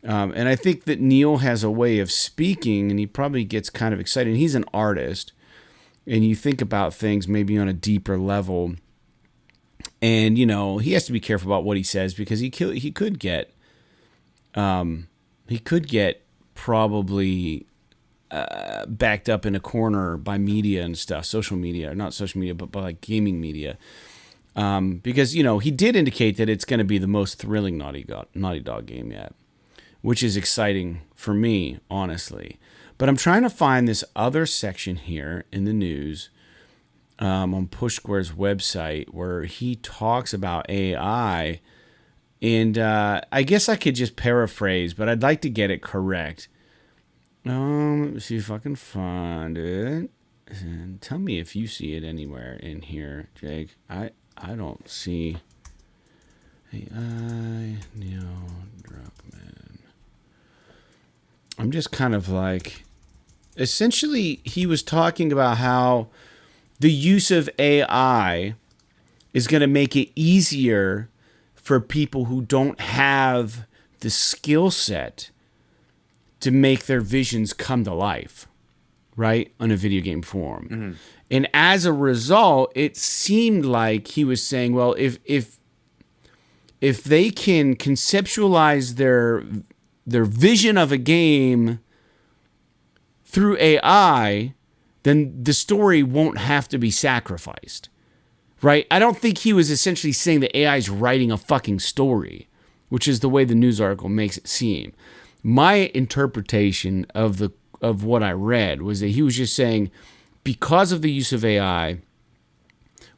And I think that Neil has a way of speaking, and he probably gets kind of excited. He's an artist, and you think about things maybe on a deeper level. And, he has to be careful about what he says because he could get probably backed up in a corner by media and stuff, social media, not social media, but by like gaming media. Because, he did indicate that it's going to be the most thrilling Naughty Dog game yet, which is exciting for me, honestly. But I'm trying to find this other section here in the news on Push Square's website where he talks about AI. And I guess I could just paraphrase, but I'd like to get it correct. Let me see if I can find it. And tell me if you see it anywhere in here, Jake. I don't see AI Neil Druckman. I'm just kind of like... Essentially, he was talking about how the use of AI is going to make it easier for people who don't have the skill set to make their visions come to life, right? On a video game form. Mm-hmm. And as a result, it seemed like he was saying, well, if they can conceptualize their vision of a game through AI, then the story won't have to be sacrificed. Right? I don't think he was essentially saying that AI is writing a fucking story, which is the way the news article makes it seem. My interpretation of what I read was that he was just saying, because of the use of AI,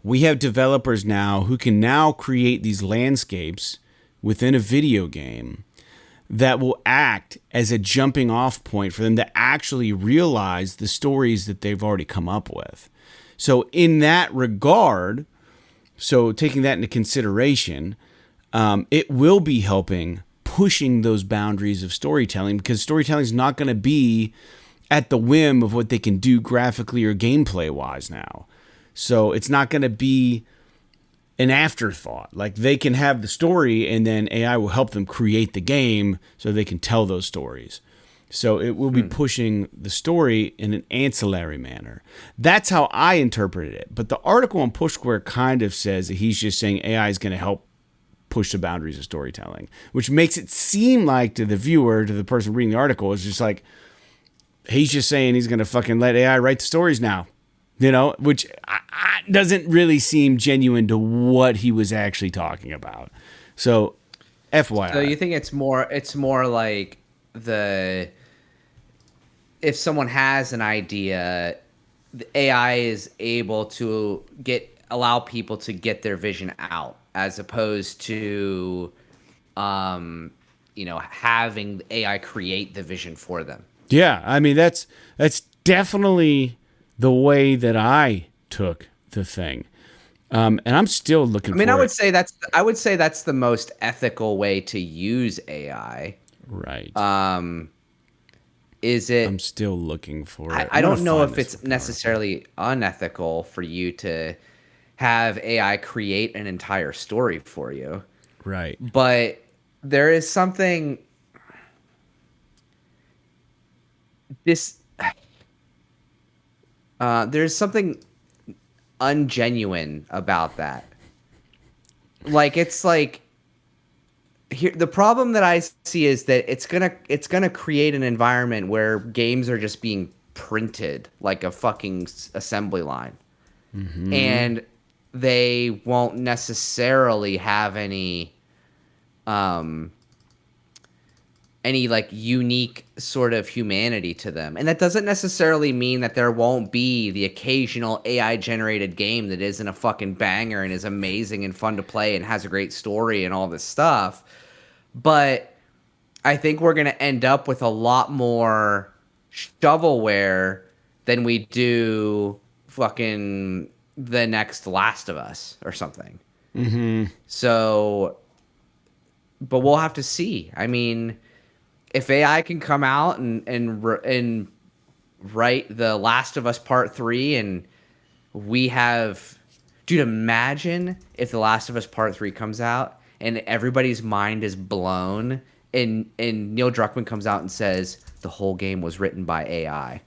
we have developers now who can now create these landscapes within a video game that will act as a jumping off point for them to actually realize the stories that they've already come up with. So in that regard, so taking that into consideration, it will be helping pushing those boundaries of storytelling, because storytelling is not going to be at the whim of what they can do graphically or gameplay wise now. So it's not going to be an afterthought. Like, they can have the story and then AI will help them create the game so they can tell those stories. So it will be pushing the story in an ancillary manner. That's how I interpreted it. But the article on Push Square kind of says that he's just saying AI is going to help push the boundaries of storytelling, which makes it seem like to the viewer, to the person reading the article, it's just like, he's just saying he's going to fucking let AI write the stories now, which doesn't really seem genuine to what he was actually talking about. So, FYI. So you think it's more like if someone has an idea, the AI is able to allow people to get their vision out, as opposed to, having AI create the vision for them. Yeah, I mean that's definitely the way that I took the thing, and I'm still looking. I mean, I would say that's the most ethical way to use AI. Right. Is it? I'm still looking for it. I don't know if it's necessarily unethical for you to have AI create an entire story for you. Right. But there is something. There's something ungenuine about that. Like, it's like, here, the problem that I see is that it's gonna create an environment where games are just being printed like a fucking assembly line, and they won't necessarily have any like unique sort of humanity to them. And that doesn't necessarily mean that there won't be the occasional AI generated game that isn't a fucking banger and is amazing and fun to play and has a great story and all this stuff. But I think we're going to end up with a lot more shovelware than we do fucking the next Last of Us or something. Mm-hmm. So but we'll have to see. I mean, if AI can come out and write The Last of Us Part 3 and we have, dude, imagine if The Last of Us Part 3 comes out and everybody's mind is blown and Neil Druckmann comes out and says the whole game was written by AI.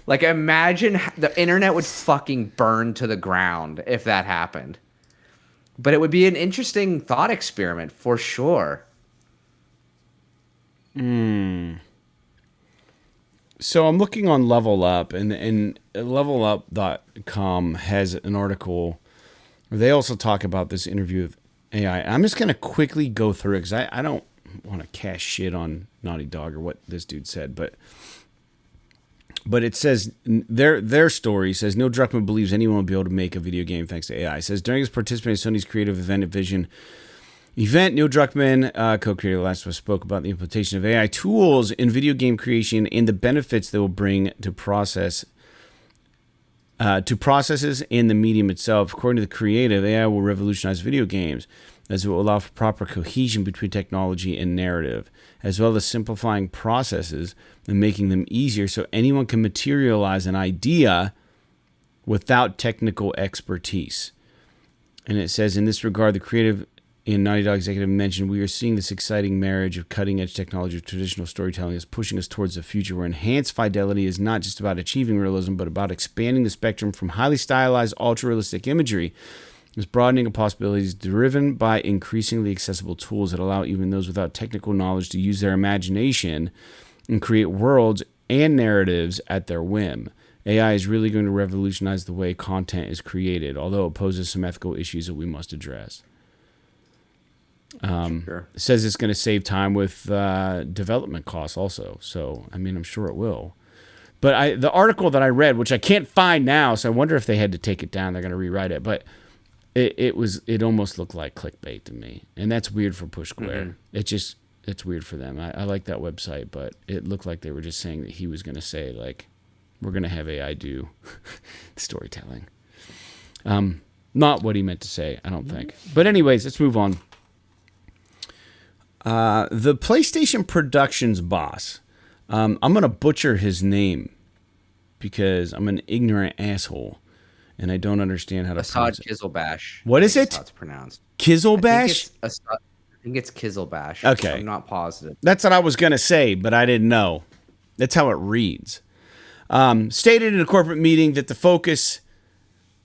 Like, imagine the internet would fucking burn to the ground if that happened. But it would be an interesting thought experiment for sure. So I'm looking on Level Up, and levelup.com has an article where they also talk about this interview with AI. I'm just going to quickly go through it because I don't want to cast shit on Naughty Dog or what this dude said, but it says their story says no Druckmann believes anyone will be able to make a video game thanks to AI. It says during his participation in Sony's creative event Vision event, Neil Druckmann, co-creator of The Last of Us, spoke about the implementation of AI tools in video game creation and the benefits they will bring to processes in the medium itself. According to the creative, AI will revolutionize video games as it will allow for proper cohesion between technology and narrative, as well as simplifying processes and making them easier so anyone can materialize an idea without technical expertise. And it says, in this regard, the creative and Naughty Dog executive mentioned, we are seeing this exciting marriage of cutting-edge technology with traditional storytelling is pushing us towards a future where enhanced fidelity is not just about achieving realism, but about expanding the spectrum from highly stylized, ultra-realistic imagery. This broadening of possibilities driven by increasingly accessible tools that allow even those without technical knowledge to use their imagination and create worlds and narratives at their whim. AI is really going to revolutionize the way content is created, although it poses some ethical issues that we must address. Sure. It says it's going to save time with development costs also. So, I mean, I'm sure it will. But the article that I read, which I can't find now, so I wonder if they had to take it down. They're going to rewrite it. But it almost looked like clickbait to me. And that's weird for Push Square. Mm-hmm. It's weird for them. I like that website, but it looked like they were just saying that he was going to say, like, we're going to have AI do storytelling. Not what he meant to say, I don't think. But anyways, let's move on. The PlayStation Productions boss. I'm going to butcher his name because I'm an ignorant asshole and I don't understand how to pronounce it. Asad Qizilbash. What is it? That's how it's pronounced. Qizilbash? I think it's Qizilbash. Okay. I'm not positive. That's what I was going to say, but I didn't know. That's how it reads. Stated in a corporate meeting that the focus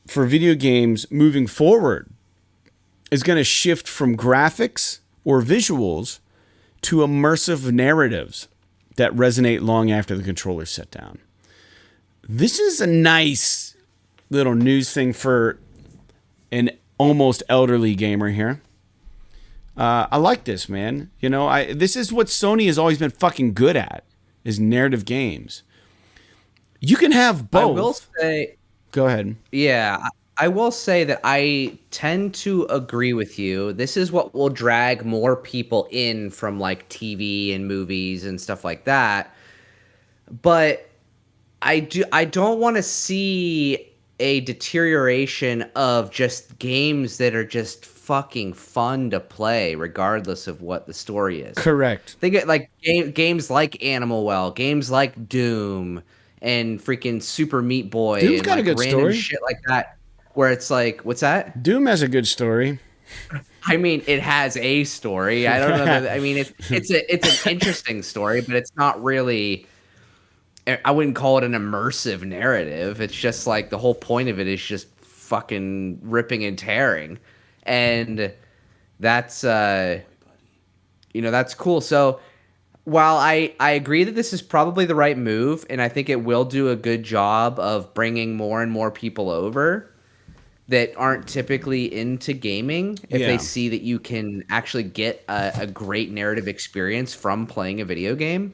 for video games moving forward is going to shift from graphics or visuals to immersive narratives that resonate long after the controller's set down. This is a nice little news thing for an almost elderly gamer here. I like this, man. You know, this is what Sony has always been fucking good at, is narrative games. You can have both. I will say... Go ahead. Yeah, I will say that I tend to agree with you. This is what will drag more people in from like TV and movies and stuff like that. But I don't want to see a deterioration of just games that are just fucking fun to play regardless of what the story is. Correct. Think of like games like Animal Well, games like Doom and freaking Super Meat Boy. Doom's and got like a good random story. shit like that. Where it's like, what's that? Doom has a good story. I mean, it has a story. I don't know. I mean, it's an interesting story, but it's not really. I wouldn't call it an immersive narrative. It's just like the whole point of it is just fucking ripping and tearing, and that's that's cool. So while I agree that this is probably the right move, and I think it will do a good job of bringing more and more people over that aren't typically into gaming, if they see that you can actually get a great narrative experience from playing a video game.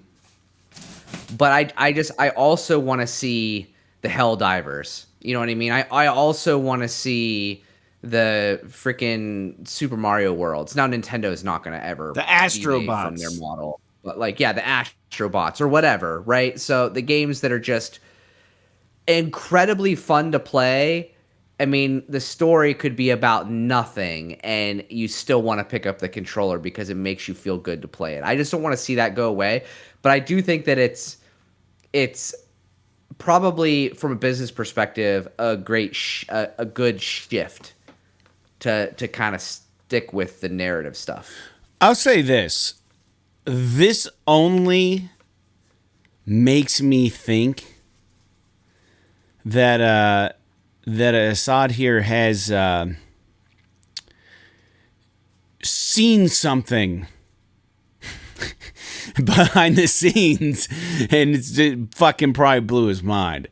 But I also want to see the Helldivers. You know what I mean? I also want to see the freaking Super Mario Worlds. Now Nintendo is not going to ever the Astrobots from their model, but like the Astrobots or whatever, right? So the games that are just incredibly fun to play I mean, the story could be about nothing, and you still want to pick up the controller because it makes you feel good to play it. I just don't want to see that go away. But I do think that it's probably, from a business perspective, a a good shift to kind of stick with the narrative stuff. I'll say this. This only makes me think that Asad here has seen something behind the scenes, and it fucking probably blew his mind.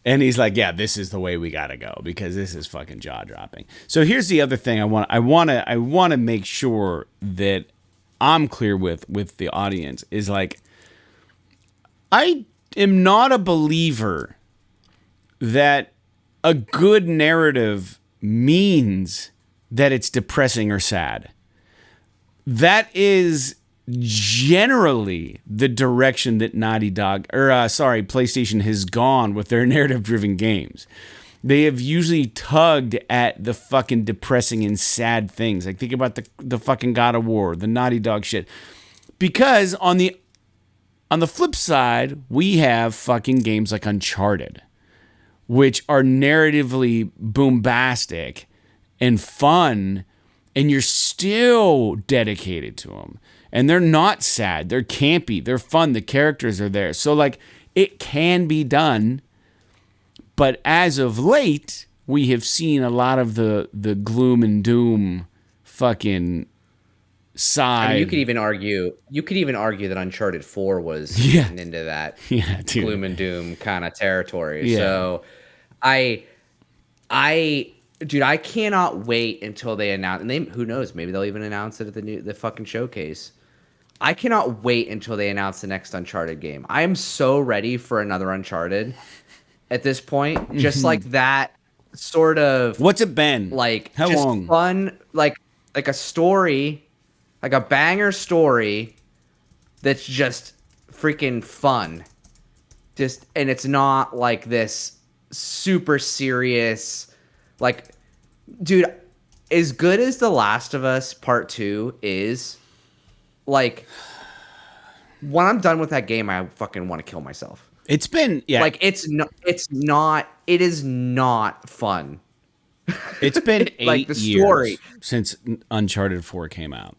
And he's like, "Yeah, this is the way we gotta go because this is fucking jaw dropping." So here's the other thing I want to make sure that I'm clear with the audience is like, I am not a believer that a good narrative means that it's depressing or sad. That is generally the direction that PlayStation has gone with their narrative-driven games. They have usually tugged at the fucking depressing and sad things. Like, think about the fucking God of War, the Naughty Dog shit. Because on the flip side, we have fucking games like Uncharted, which are narratively bombastic and fun, and you're still dedicated to them. And they're not sad. They're campy. They're fun. The characters are there. So, like, it can be done. But as of late, we have seen a lot of the gloom and doom fucking side. I mean, you could even argue that Uncharted 4 was getting into that gloom and doom kind of territory. Yeah. So dude, I cannot wait until they announce, and who knows, maybe they'll even announce it at the fucking showcase. I cannot wait until they announce the next Uncharted game. I am so ready for another Uncharted at this point. Just like that sort of, what's it been? Like, how just long? Fun, like a story, like a banger story that's just freaking fun. And it's not like this super serious, like, dude, as good as The Last of Us Part 2 is, like, when I'm done with that game, I fucking want to kill myself. It's been, like, it is not fun. It's been 8 like, the story years since Uncharted 4 came out.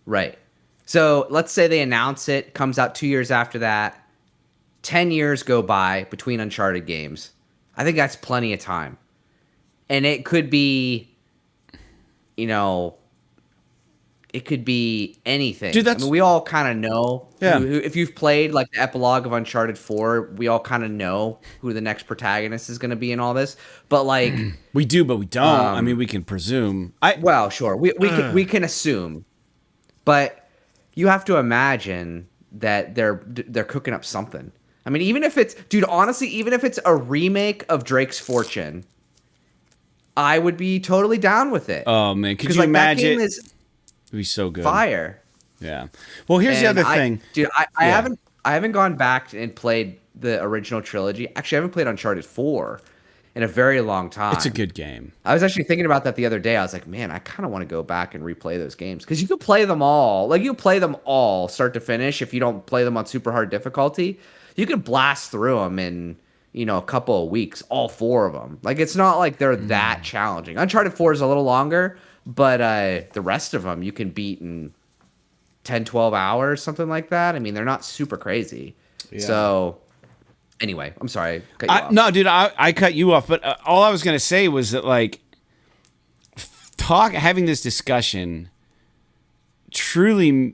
Right. So let's say they announce it, comes out 2 years after that. 10 years go by between Uncharted games. I think that's plenty of time. And it could be, it could be anything. Dude, I mean, we all kind of know. Yeah. If you've played like the epilogue of Uncharted 4, we all kind of know who the next protagonist is going to be in all this. But like, we do, but we don't. I mean, we can presume. Well, sure, we can assume, but you have to imagine that they're cooking up something. I mean, even if it's, dude, honestly, even if it's a remake of Drake's Fortune, I would be totally down with it. Oh man, could you imagine? That game is It'd be so good. Fire. Yeah. Well, here's the other thing. Dude, I haven't gone back and played the original trilogy. Actually, I haven't played Uncharted 4 in a very long time. It's a good game. I was actually thinking about that the other day. I was like, man, I kind of want to go back and replay those games. Because you can play them all. Like, you play them all start to finish if you don't play them on super hard difficulty. You can blast through them in, a couple of weeks, all 4 of them. Like, it's not like they're that challenging. Uncharted 4 is a little longer. But the rest of them you can beat in 10, 12 hours, something like that. I mean, they're not super crazy. Yeah. So, anyway, I'm sorry. Cut you off. No, dude, I cut you off. But all I was going to say was that, like, having this discussion truly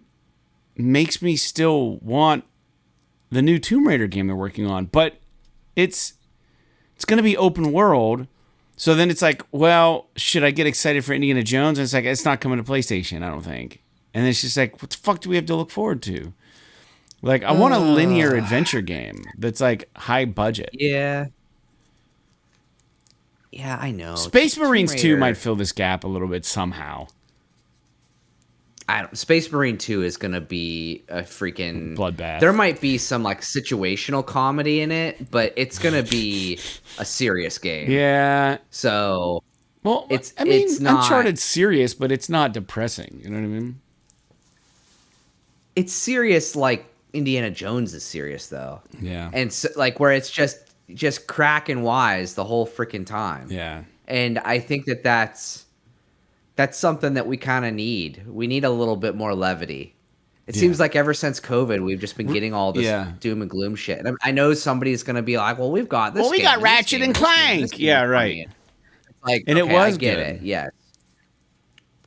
makes me still want the new Tomb Raider game they're working on. But it's going to be open world. So then it's like, well, should I get excited for Indiana Jones? And it's like, it's not coming to PlayStation, I don't think. And it's just like, what the fuck do we have to look forward to? Like, I want a linear adventure game that's like high budget. Yeah. Yeah, I know. Space Marines 2 might fill this gap a little bit somehow. Space Marine 2 is gonna be a freaking bloodbath. There might be some like situational comedy in it, but it's gonna be a serious game. Yeah. So Well, it's not Uncharted's serious, but it's not depressing. You know what I mean? it's serious like Indiana Jones is serious though. Yeah. And so, like where it's just cracking wise the whole freaking time. Yeah. And I think that's something that we kind of need. We need a little bit more levity. It seems like ever since COVID, we've just been getting all this doom and gloom shit. And I know somebody's going to be like, "Well, we've got this. Well, we got Ratchet and Clank." Yeah, right. It's like, and okay, it was I get good. it. Yes.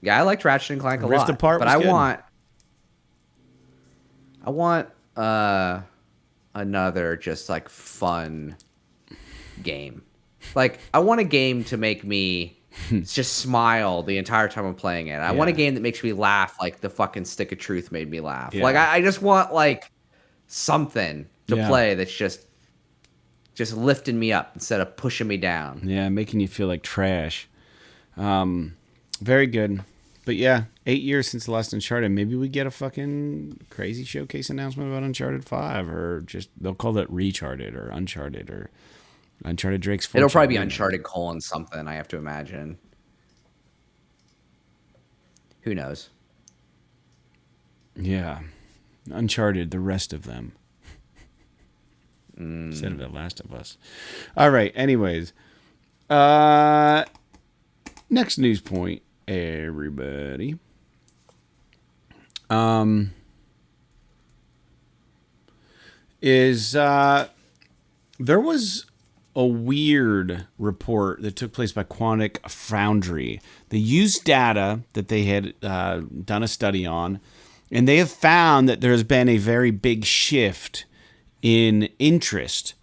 Yeah, I liked Ratchet and Clank a Rift lot. Apart but was good. I want another just like fun game. Like I want a game to make me just smile the entire time I'm playing it. I want a game that makes me laugh like the fucking Stick of Truth made me laugh. Yeah. Like I just want like something to play that's just lifting me up instead of pushing me down. Yeah, making you feel like trash. Very good. But yeah, 8 years since the last Uncharted. Maybe we get a fucking crazy showcase announcement about Uncharted 5, or just they'll call it Recharted or Uncharted or Uncharted Drake's Fortune. It'll probably be Uncharted : something, I have to imagine. Who knows? Yeah. Uncharted, the rest of them. Instead of The Last of Us. All right, anyways. Next news point, everybody. There was a weird report that took place by Quantic Foundry. They used data that they had done a study on, and they have found that there's been a very big shift in interest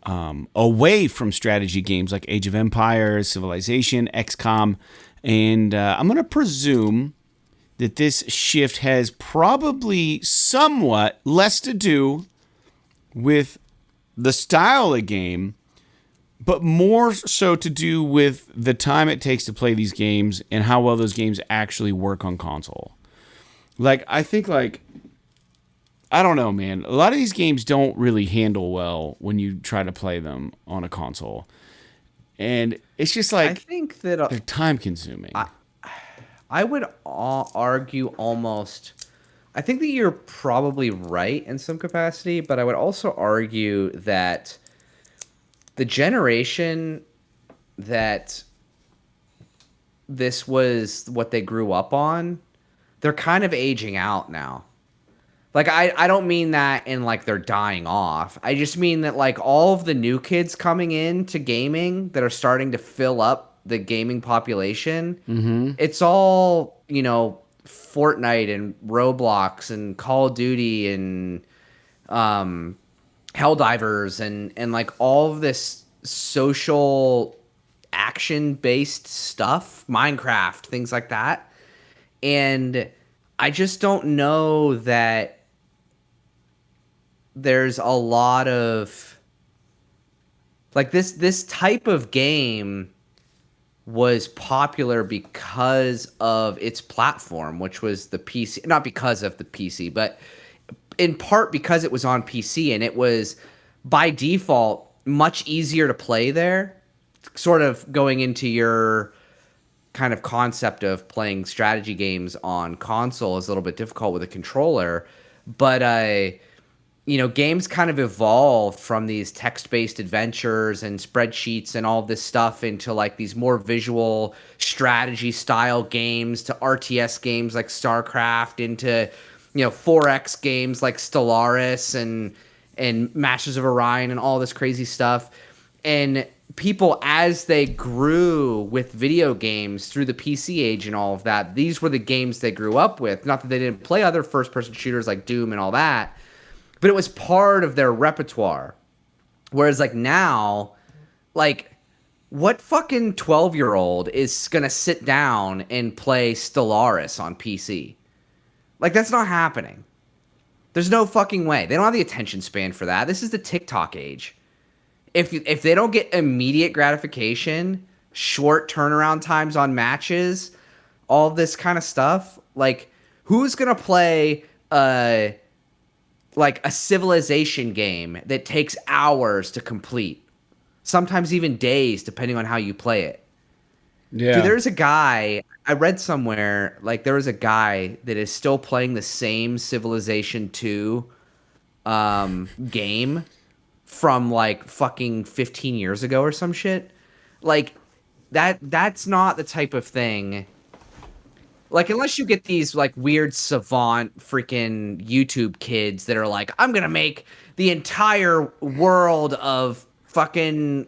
away from strategy games like Age of Empires, Civilization, XCOM, and I'm going to presume that this shift has probably somewhat less to do with the style of game, but more so to do with the time it takes to play these games and how well those games actually work on console. Like, I think, like, I don't know, man. A lot of these games don't really handle well when you try to play them on a console. And it's just like, I think that they're time consuming. I would argue almost. I think that you're probably right in some capacity, but I would also argue that the generation that this was what they grew up on, they're kind of aging out now. Like, I don't mean that in, like, they're dying off. I just mean that, like, all of the new kids coming in to gaming that are starting to fill up the gaming population, it's all, you know, Fortnite and Roblox and Call of Duty and Helldivers and like all of this social action-based stuff, Minecraft, things like that. And I just don't know that there's a lot of like this type of game was popular because of its platform, which was the PC. Not because of the PC, but in part because it was on PC and it was by default much easier to play there. Sort of going into your kind of concept of playing strategy games on console is a little bit difficult with a controller, but you know, games kind of evolved from these text-based adventures and spreadsheets and all this stuff into like these more visual strategy style games to RTS games like StarCraft, into, you know, 4X games like Stellaris and Masters of Orion and all this crazy stuff. And people, as they grew with video games through the PC age and all of that, these were the games they grew up with. Not that they didn't play other first-person shooters like Doom and all that, but it was part of their repertoire. Whereas, like, now, like, what fucking 12-year-old is going to sit down and play Stellaris on PC? Like, that's not happening. There's no fucking way. They don't have the attention span for that. This is the TikTok age. If they don't get immediate gratification, short turnaround times on matches, all this kind of stuff, like, Who's gonna play like a civilization game that takes hours to complete, sometimes even days, depending on how you play it? Yeah. Dude, there's a guy I read somewhere, like there was a guy that is still playing the same Civilization 2 game from like fucking 15 years ago or some shit. Like that's not the type of thing. Like, unless you get these like weird savant freaking YouTube kids that are like, I'm gonna make the entire world of fucking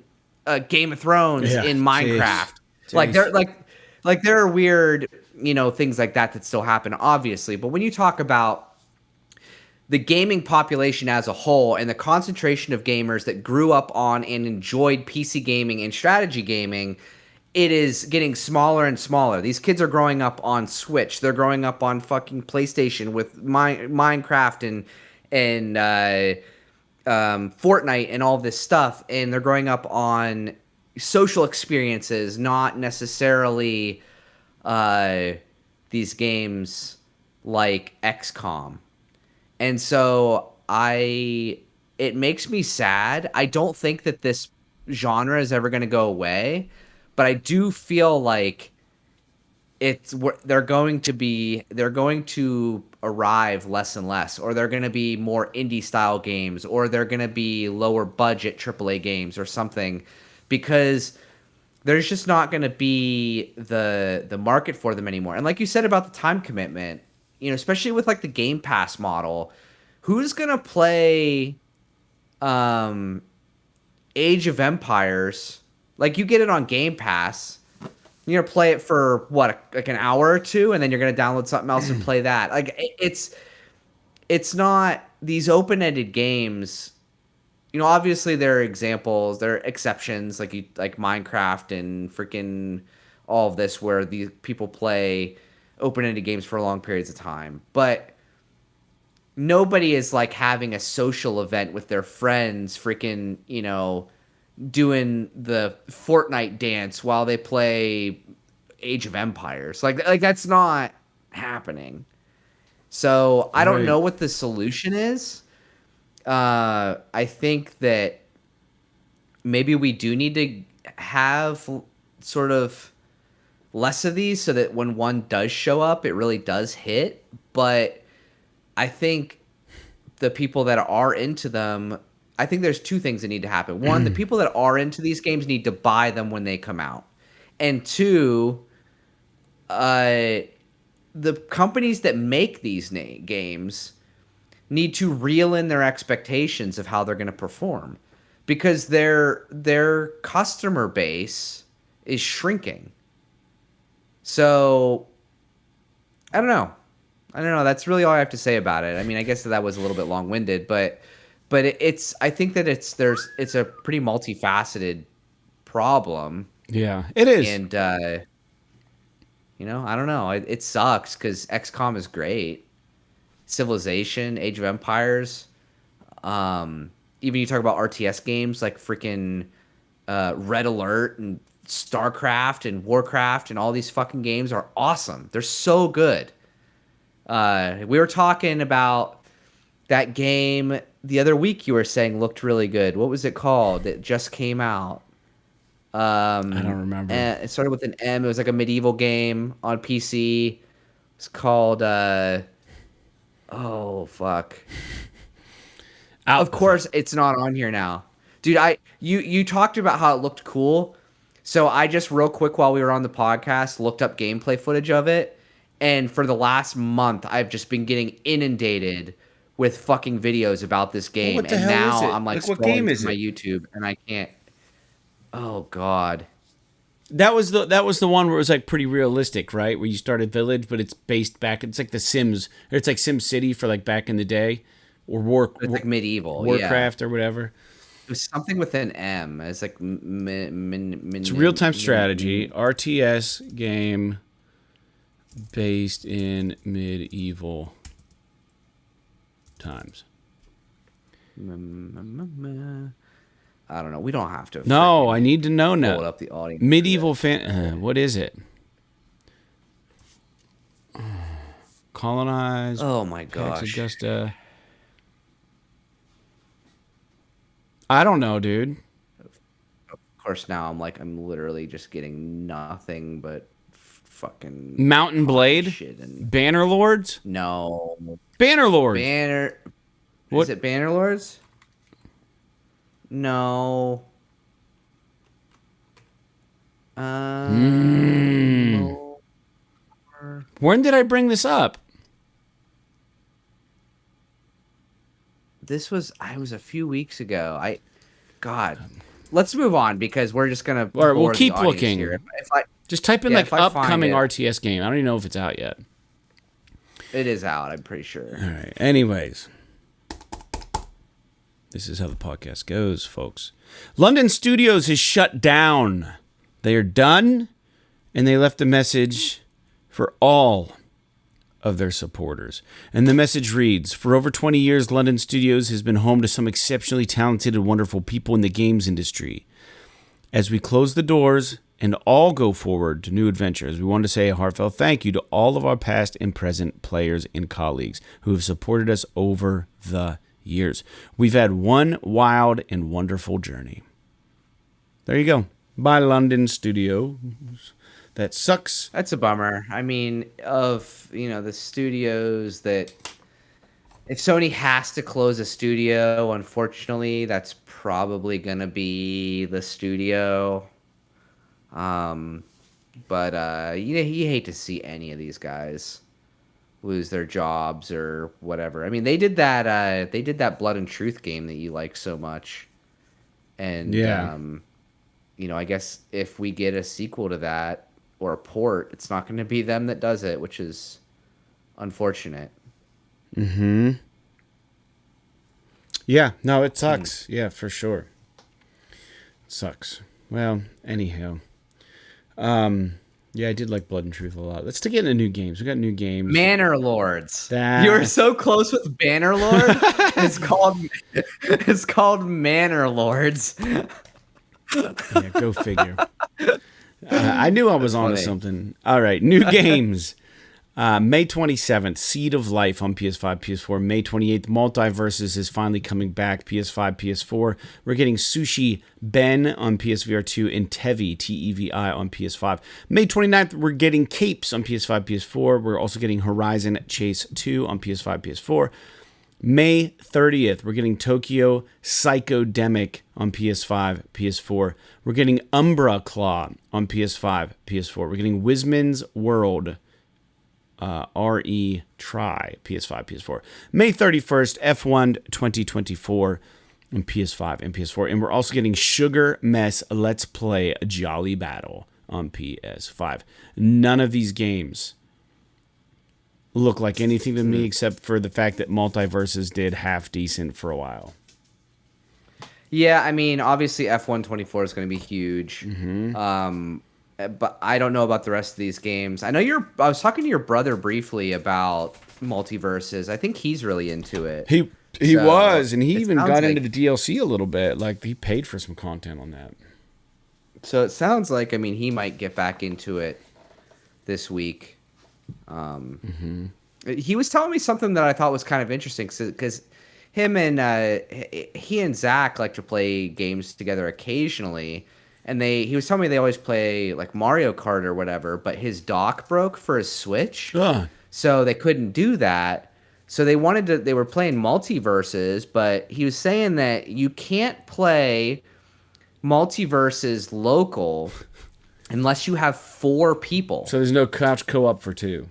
Game of Thrones Yeah. in Jeez. Minecraft. Like Jeez. like there are weird, things like that still happen, obviously. But when you talk about the gaming population as a whole and the concentration of gamers that grew up on and enjoyed PC gaming and strategy gaming, it is getting smaller and smaller. These kids are growing up on Switch. They're growing up on fucking PlayStation with Minecraft and Fortnite and all this stuff. And they're growing up on social experiences, not necessarily these games like XCOM. And so it makes me sad. I don't think that this genre is ever going to go away, but I do feel like they're going to arrive less and less, or they're going to be more indie style games, or they're going to be lower budget AAA games or something, because there's just not going to be the market for them anymore. And like you said about the time commitment, especially with like the Game Pass model, who's going to play Age of Empires? Like, you get it on Game Pass, you're going to play it for what, like an hour or two, and then you're going to download something else and play that. Like, it's not these open-ended games. Obviously there are examples, there are exceptions, like Minecraft and freaking all of this, where these people play open-ended games for long periods of time. But nobody is like having a social event with their friends, freaking, doing the Fortnite dance while they play Age of Empires. Like that's not happening. So I don't know what the solution is. I think that maybe we do need to have sort of less of these so that when one does show up, it really does hit. But I think the people that are into them, I think there's two things that need to happen. One, the people that are into these games need to buy them when they come out. And two, the companies that make these games need to reel in their expectations of how they're going to perform, because their customer base is shrinking. So I don't know. That's really all I have to say about it. I mean, I guess that was a little bit long-winded, but I think that it's a pretty multifaceted problem. Yeah, it is. And I don't know. It sucks because XCOM is great. Civilization, Age of Empires, even you talk about RTS games like freaking Red Alert and StarCraft and Warcraft and all these fucking games are awesome. They're so good. We were talking about that game the other week. You were saying looked really good. What was it called? It just came out. I don't remember. It started with an M. It was like a medieval game on PC. It's called oh fuck. Of course it's not on here now. Dude, you talked about how it looked cool. So I just real quick while we were on the podcast looked up gameplay footage of it, and for the last month I've just been getting inundated with fucking videos about this game. What the and hell now is it? I'm like What game is my it? YouTube and I can't. Oh god. That was the one where it was like pretty realistic, right? Where you start a village, but it's based back. It's like The Sims, or it's like Sim City for like back in the day, or It's like medieval, Warcraft or whatever. It was something with an M. It's like It's real time strategy RTS game based in medieval times. I don't know. We don't have to. No, I need to know now. Pull up the audio. Medieval fan. What is it? Colonize. Oh my Pax gosh. Augusta. I don't know, dude. Of course, now I'm literally just getting nothing but fucking Mountain Blade. shit and Banner Lords. no Banner Lords. Banner. What? Is it Banner Lords? No. More. When did I bring this up? I was a few weeks ago. God, let's move on because we're just gonna. All right, we'll bore the keep audience looking. Here. If I, Just type in Yeah, like if I find upcoming it. RTS game. I don't even know if it's out yet. It is out, I'm pretty sure. All right. Anyways, this is how the podcast goes, folks. London Studios is shut down. They are done, and they left a message for all of their supporters. And the message reads, for over 20 years, London Studios has been home to some exceptionally talented and wonderful people in the games industry. As we close the doors and all go forward to new adventures, we want to say a heartfelt thank you to all of our past and present players and colleagues who have supported us over the years. We've had one wild and wonderful journey. There you go. Bye, London Studios. That sucks. That's a bummer. I mean, the studios that if Sony has to close a studio, unfortunately, that's probably gonna be the studio. But you hate to see any of these guys lose their jobs or whatever. I mean, they did that Blood and Truth game that you like so much, and Yeah. I guess if we get a sequel to that or a port, it's not going to be them that does it, which is unfortunate. Mm-hmm. Yeah, no, it sucks. Yeah, for sure. It sucks. Well, anyhow. Yeah, I did like Blood and Truth a lot. Let's get into new games. We got new games. Banner Lords. You were so close with Banner Lord. It's called Manor Lords. Yeah, go figure. I knew I was onto something. All right, new games. May 27th, Seed of Life on PS5, PS4. May 28th, Multiverses is finally coming back, PS5, PS4. We're getting Sushi Ben on PSVR 2 and Tevi, T-E-V-I, on PS5. May 29th, we're getting Capes on PS5, PS4. We're also getting Horizon Chase 2 on PS5, PS4. May 30th, we're getting Tokyo Psychodemic on PS5, PS4. We're getting Umbra Claw on PS5, PS4. We're getting Wisman's World, RE Try, PS5, PS4. May 31st, F1 2024 on PS5 and PS4. And we're also getting Sugar Mess Let's Play Jolly Battle on PS5. None of these games look like anything to me except for the fact that Multiverses did half decent for a while. Yeah, I mean, obviously F1 24 is going to be huge. Mm-hmm. But I don't know about the rest of these games. I was talking to your brother briefly about Multiverses. I think he's really into it. He was, and he even got into like, the DLC a little bit. Like, he paid for some content on that. So it sounds like, I mean, he might get back into it this week. He was telling me something that I thought was kind of interesting because him and he and Zach like to play games together occasionally. And he was telling me they always play like Mario Kart or whatever, but his dock broke for his Switch. So they couldn't do that. So they were playing Multiverses, but he was saying that you can't play Multiverses local unless you have 4 people. So there's no couch co-op for 2.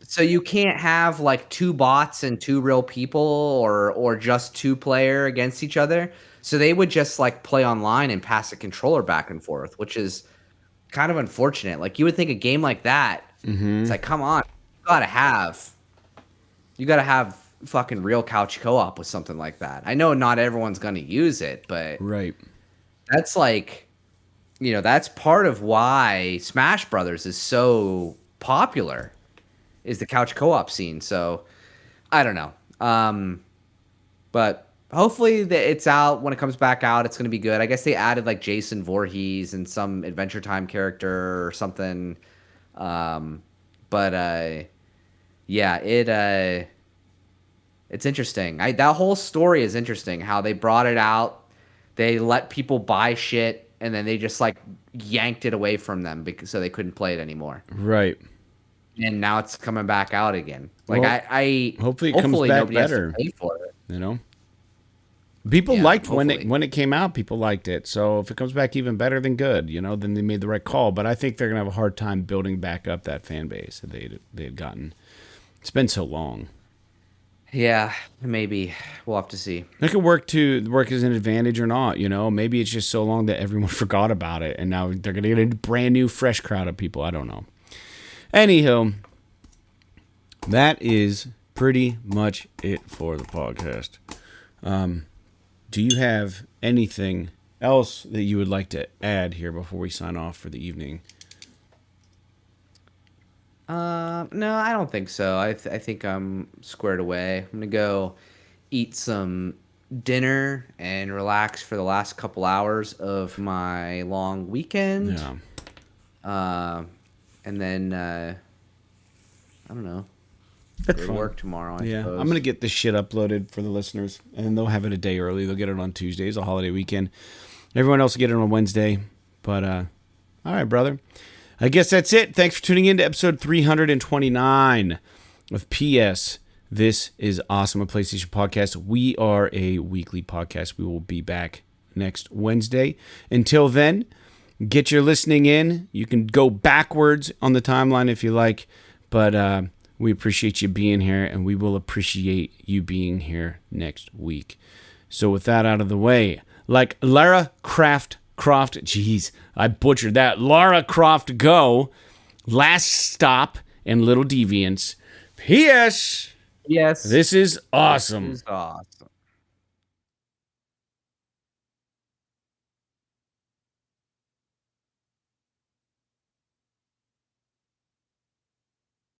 So you can't have like 2 bots and 2 real people or just 2 player against each other. So they would just like play online and pass a controller back and forth, which is kind of unfortunate. Like you would think a game like that, it's like, come on, you gotta have fucking real couch co-op with something like that. I know not everyone's gonna use it, but right. That's like, that's part of why Smash Brothers is so popular, is the couch co-op scene. So I don't know. But hopefully it's out. When it comes back out, it's going to be good. I guess they added like Jason Voorhees and some Adventure Time character or something. But yeah, it's interesting. That whole story is interesting. How they brought it out, they let people buy shit, and then they just like yanked it away from them because so they couldn't play it anymore. Right. And now it's coming back out again. Like Well, I hopefully it comes back nobody better. has to pay for it. You know, people Yeah, liked hopefully. when it came out. People liked it. So if it comes back even better, then good. You know, then they made the right call. But I think they're gonna have a hard time building back up that fan base that they had gotten. It's been so long. Yeah, maybe we'll have to see. It could work as an advantage or not. You know, maybe it's just so long that everyone forgot about it, and now they're gonna get a brand new, fresh crowd of people. I don't know. Anywho, that is pretty much it for the podcast. Do you have anything else that you would like to add here before we sign off for the evening? No, I don't think so. I think I'm squared away. I'm gonna go eat some dinner and relax for the last couple hours of my long weekend. Yeah. And then I don't know. That's Go to fun. work tomorrow. I Yeah, suppose. I'm gonna get this shit uploaded for the listeners, and they'll have it a day early. They'll get it on Tuesdays, a holiday weekend. Everyone else will get it on Wednesday. But all right, brother. I guess that's it. Thanks for tuning in to episode 329 of PS. This is Awesome, a PlayStation podcast. We are a weekly podcast. We will be back next Wednesday. Until then, get your listening in. You can go backwards on the timeline if you like, but we appreciate you being here, and we will appreciate you being here next week. So with that out of the way, like Lara Croft, jeez, I butchered that. Lara Croft Go, Last Stop, and Little Deviants. P.S. Yes. This is awesome. This is awesome.